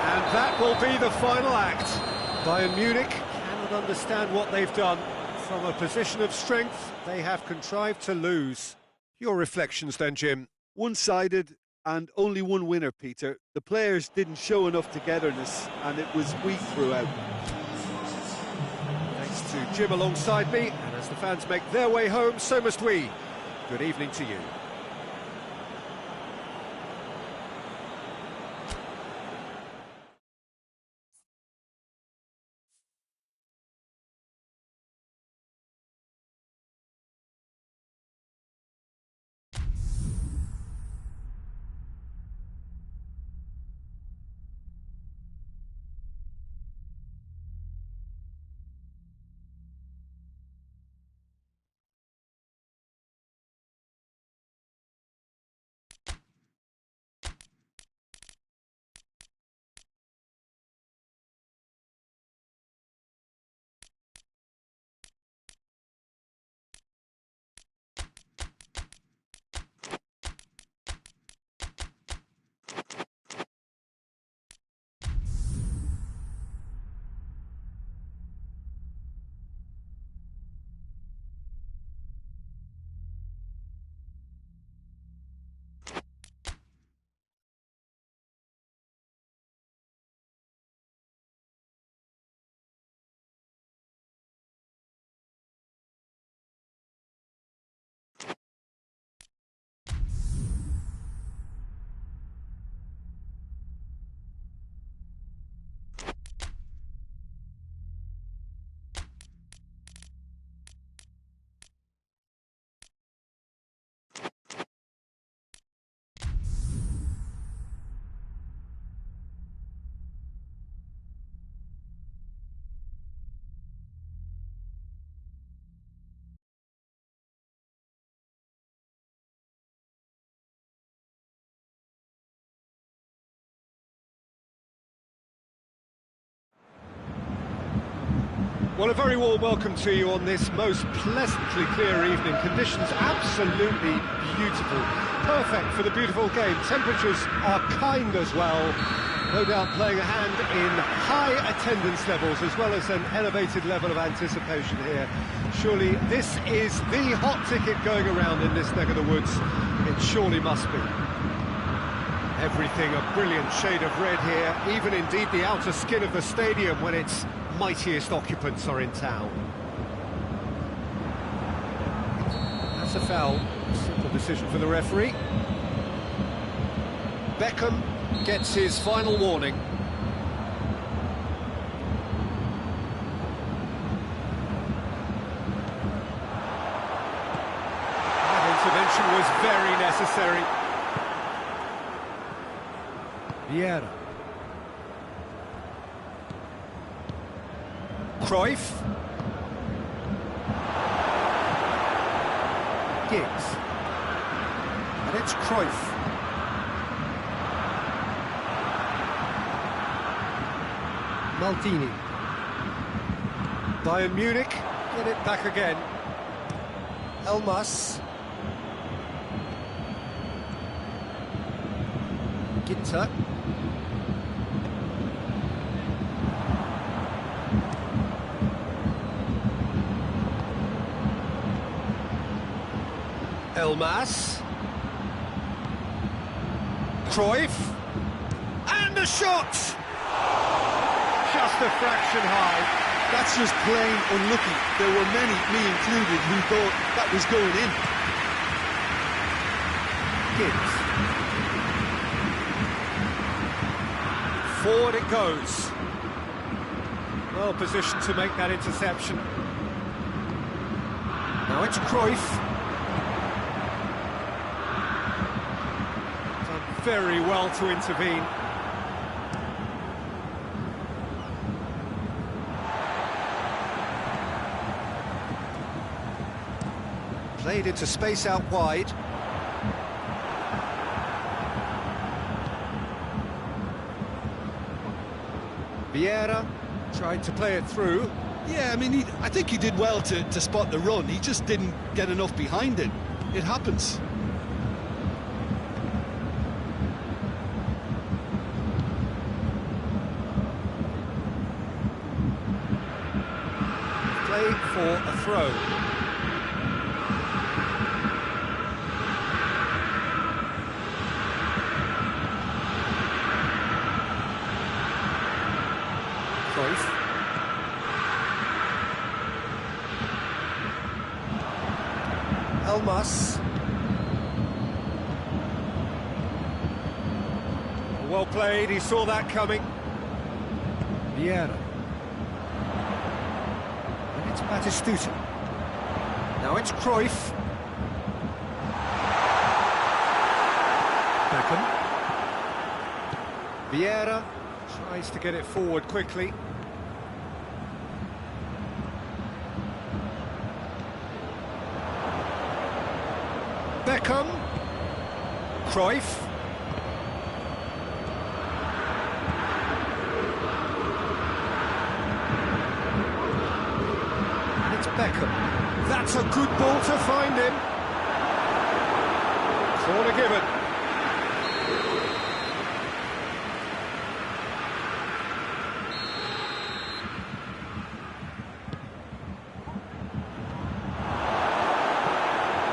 And that will be the final act. Bayern Munich cannot understand what they've done. From a position of strength, they have contrived to lose. Your reflections then, Jim? One-sided and only one winner, Peter. The players didn't show enough togetherness and it was weak throughout. Thanks to Jim alongside me, and as the fans make their way home, so must we. Good evening to you. Well, a very warm welcome to you on this most pleasantly clear evening. Conditions absolutely beautiful. Perfect for the beautiful game. Temperatures are kind as well. No doubt playing a hand in high attendance levels as well as an elevated level of anticipation here. Surely this is the hot ticket going around in this neck of the woods. It surely must be. Everything a brilliant shade of red here, even indeed the outer skin of the stadium when its mightiest occupants are in town. That's a foul. Simple decision for the referee. Beckham gets his final warning. That intervention was very necessary. Vieira. Cruyff. Giggs. And it's Cruyff. Maldini. Bayern Munich get it back again. Elmas. Ginter. Elmas. Cruyff. And the shot! Just a fraction high. That's just plain unlucky. There were many, me included, who thought that was going in. Giggs. Forward it goes. Well positioned to make that interception. Now it's Cruyff. Very well to intervene. Played into space out wide. Vieira tried to play it through. Yeah, I mean, I think he did well to spot the run. He just didn't get enough behind it. It happens. For a throw. Cruyff. Elmas. Well played, he saw that coming. Vieira. It's Batistuta. Now it's Cruyff. Beckham. Vieira tries to get it forward quickly. Beckham. Cruyff. Beckham. That's a good ball to find him. Corner given.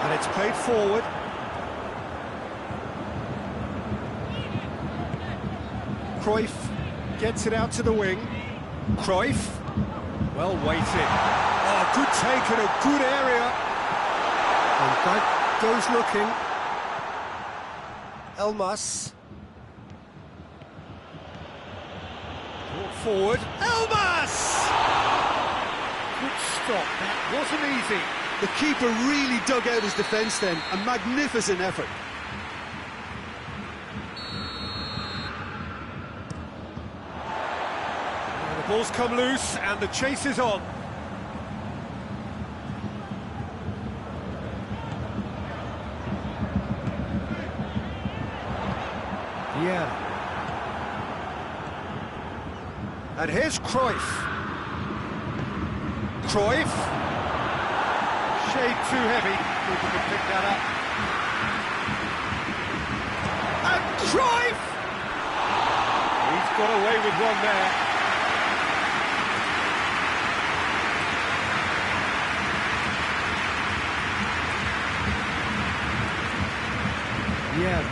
And it's played forward. Cruyff gets it out to the wing. Cruyff. Well weighted. Oh, good take in a good area. And that goes looking. Elmas. Brought forward. Elmas! Good stop. That wasn't easy. The keeper really dug out his defence then. A magnificent effort. And the ball's come loose and the chase is on. Yeah. And here's Cruyff. Cruyff. Shade too heavy. People can pick that up. And Cruyff! He's got away with one there. Yeah.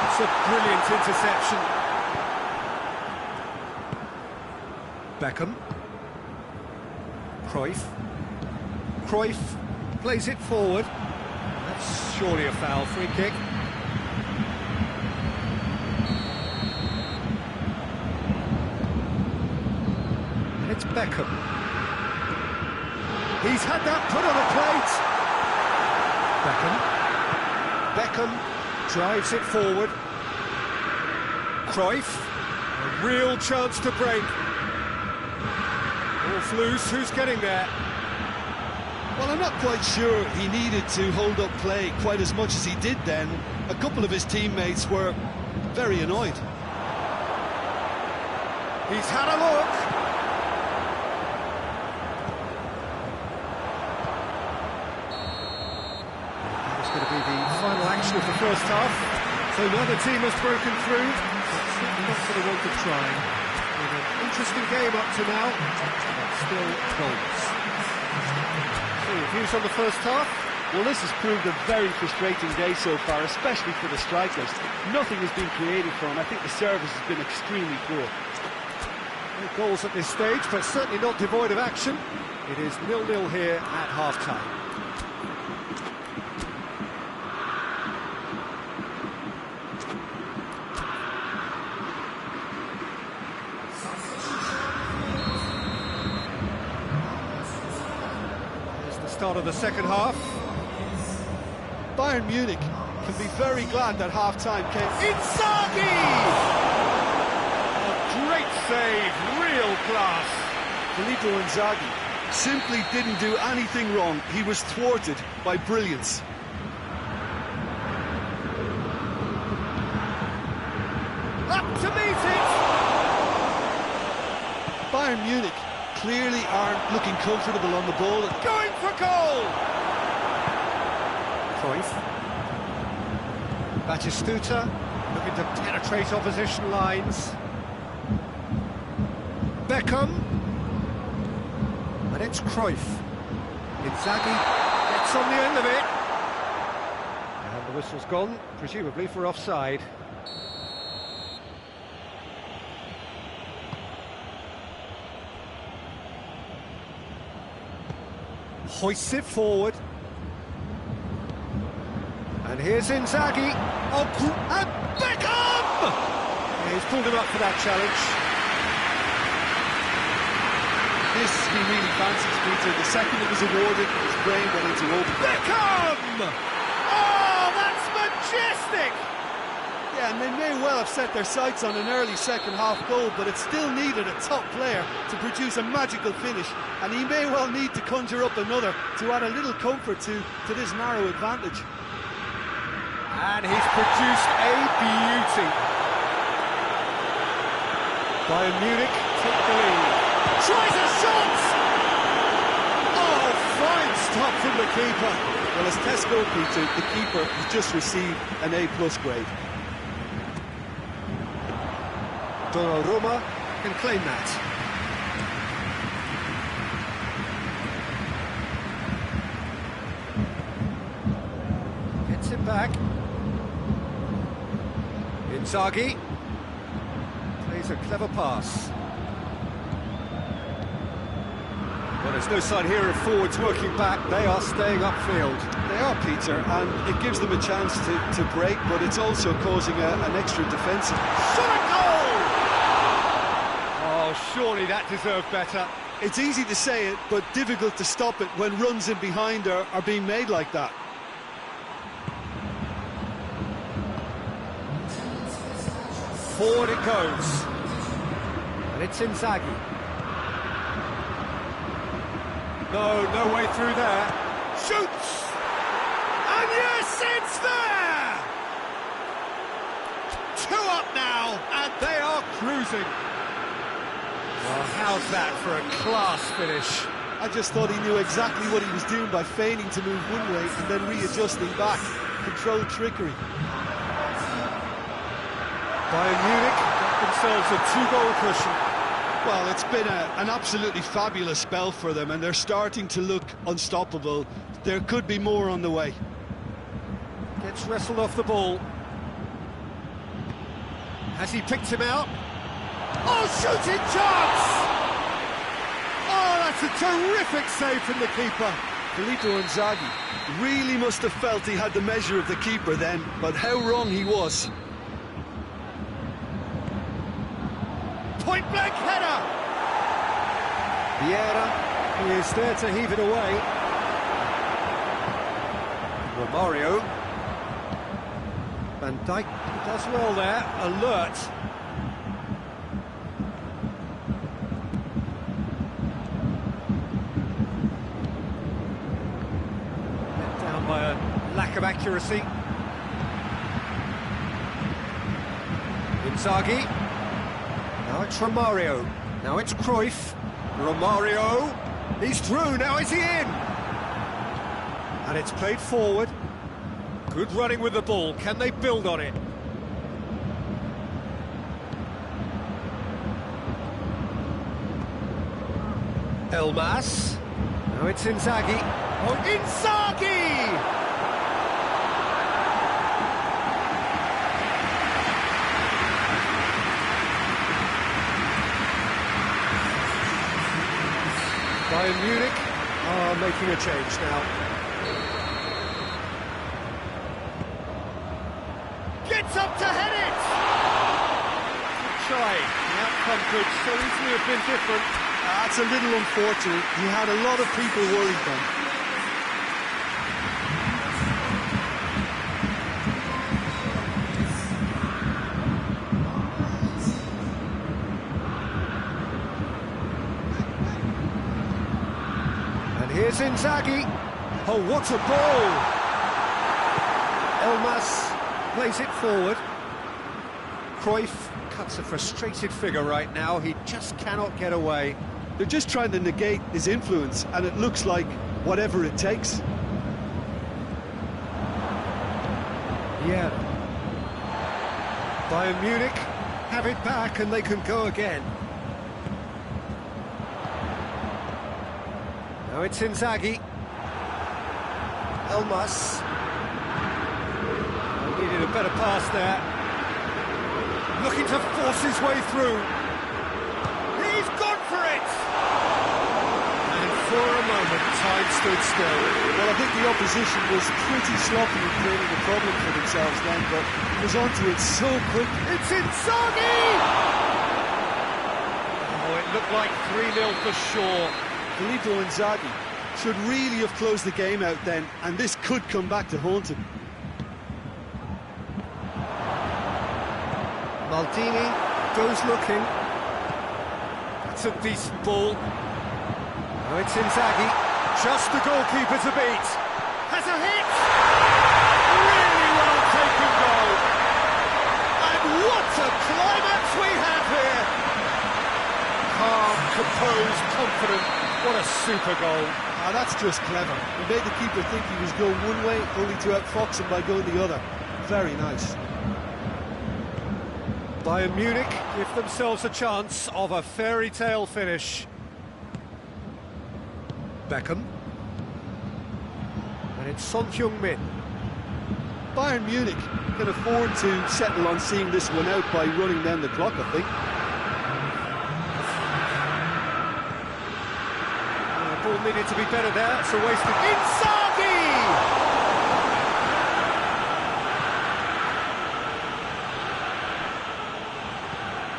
It's a brilliant interception. Beckham. Cruyff plays it forward. That's surely a foul, free kick. And it's Beckham. He's had that put on a plate. Beckham drives it forward. Cruyff, a real chance to break. Ball's loose, who's getting there? Well, I'm not quite sure he needed to hold up play quite as much as he did then. A couple of his teammates were very annoyed. He's had a look. That was going to be the final action of the first half. So neither team has broken through. But certainly not for the want of trying. With an interesting game up to now, but still goals. So your views on the first half? Well, this has proved a very frustrating day so far, especially for the strikers. Nothing has been created for them. I think the service has been extremely poor. No goals at this stage, but certainly not devoid of action. It is 0-0 here at half-time. Here's the start of the second half. Bayern Munich can be very glad that half-time came. Inzaghi! A great save, real class. Filippo Inzaghi simply didn't do anything wrong. He was thwarted by brilliance. Up to meet it! Bayern Munich clearly aren't looking comfortable on the ball. Going for goal! Cruyff. Batistuta looking to penetrate opposition lines. Beckham. And it's Cruyff. Inzaghi gets on the end of it. And the whistle's gone, presumably for offside. Hoists it forward. And here's Inzaghi. Oh, and Beckham! Yeah, he's pulled him up for that challenge. This he really fancies, Peter. The second it was awarded, his brain went into open. Beckham! Oh, that's majestic! Yeah, and they may well have set their sights on an early second-half goal, but it still needed a top player to produce a magical finish, and he may well need to conjure up another to add a little comfort to this narrow advantage. And he's produced a beauty. Bayern Munich took the lead. Tries a shot! Oh, fine stop from the keeper. Well, as Tesco, Peter, the keeper has just received an A+ grade. Donnarumma can claim that. Gets it back. Inzaghi plays a clever pass. Well, there's no sign here of forwards working back. They are staying upfield. They are, Peter, and it gives them a chance to break, but it's also causing an extra defensive. Shot a goal! Oh, surely that deserved better. It's easy to say it, but difficult to stop it when runs in behind are being made like that. Forward it goes. And it's Inzaghi. No way through there. Shoots! And yes, it's there! 2 up now, and they are cruising. Well, how's that for a class finish? I just thought he knew exactly what he was doing by feigning to move one way and then readjusting back. Controlled trickery. Bayern Munich got themselves a 2-goal cushion. Well, it's been an absolutely fabulous spell for them, and they're starting to look unstoppable. There could be more on the way. Gets wrestled off the ball. Has he picked him out? Oh, shooting chance! Oh, that's a terrific save from the keeper. Filippo Inzaghi really must have felt he had the measure of the keeper then, but how wrong he was. Point-blank header! Vieira, who is there to heave it away. Romario. Van Dijk does well there, alert. Let down by a lack of accuracy. Inzaghi. Now it's Romario. Now it's Cruyff. Romario. He's through. Now is he in? And it's played forward. Good running with the ball. Can they build on it? Elmas. Now it's Inzaghi. Oh, Inzaghi! Bayern Munich are making a change now. Gets up to head it! Good try. The outcome could so easily have been different. That's a little unfortunate. He had a lot of people worried then. Here's Inzaghi. Oh, what a ball! Elmas plays it forward. Cruyff cuts a frustrated figure right now. He just cannot get away. They're just trying to negate his influence, and it looks like whatever it takes. Yeah. Bayern Munich have it back and they can go again. Now it's Inzaghi. Elmas. Needed a better pass there. Looking to force his way through. He's gone for it! And for a moment, time stood still. Well, I think the opposition was pretty sloppy in creating a problem for themselves then, but he was onto it so quick. It's Inzaghi! Oh, it looked like 3-0 for sure. Filippo Inzaghi should really have closed the game out then, and this could come back to haunt him. Maldini goes looking. It's a decent ball. Now it's Inzaghi. Just the goalkeeper to beat. Has a hit! Really well taken goal. And what a climax we have here! Calm, composed, confident. What a super goal. Ah, that's just clever. He made the keeper think he was going one way, only to outfox him by going the other. Very nice. Bayern Munich give themselves a chance of a fairy tale finish. Beckham. And it's Son Heung-min. Bayern Munich can afford to settle on seeing this one out by running down the clock, I think. The ball needed to be better there. It's a wasted... Inzaghi!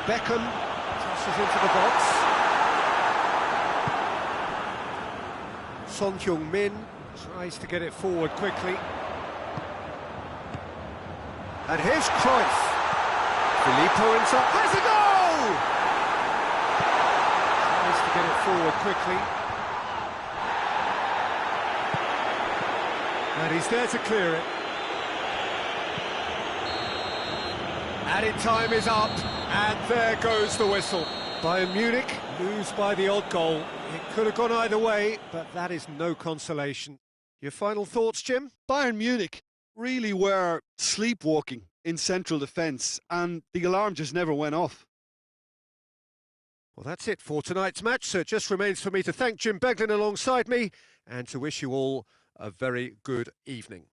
Beckham tosses into the box. Son Heung-min tries to get it forward quickly. And here's Cruyff. Filippo Inzaghi has a goal! Tries to get it forward quickly. And he's there to clear it. Added time is up, and there goes the whistle. Bayern Munich lose by the odd goal. It could have gone either way, but that is no consolation. Your final thoughts, Jim? Bayern Munich really were sleepwalking in central defence, and the alarm just never went off. Well, that's it for tonight's match, so it just remains for me to thank Jim Beglin alongside me and to wish you all a very good evening.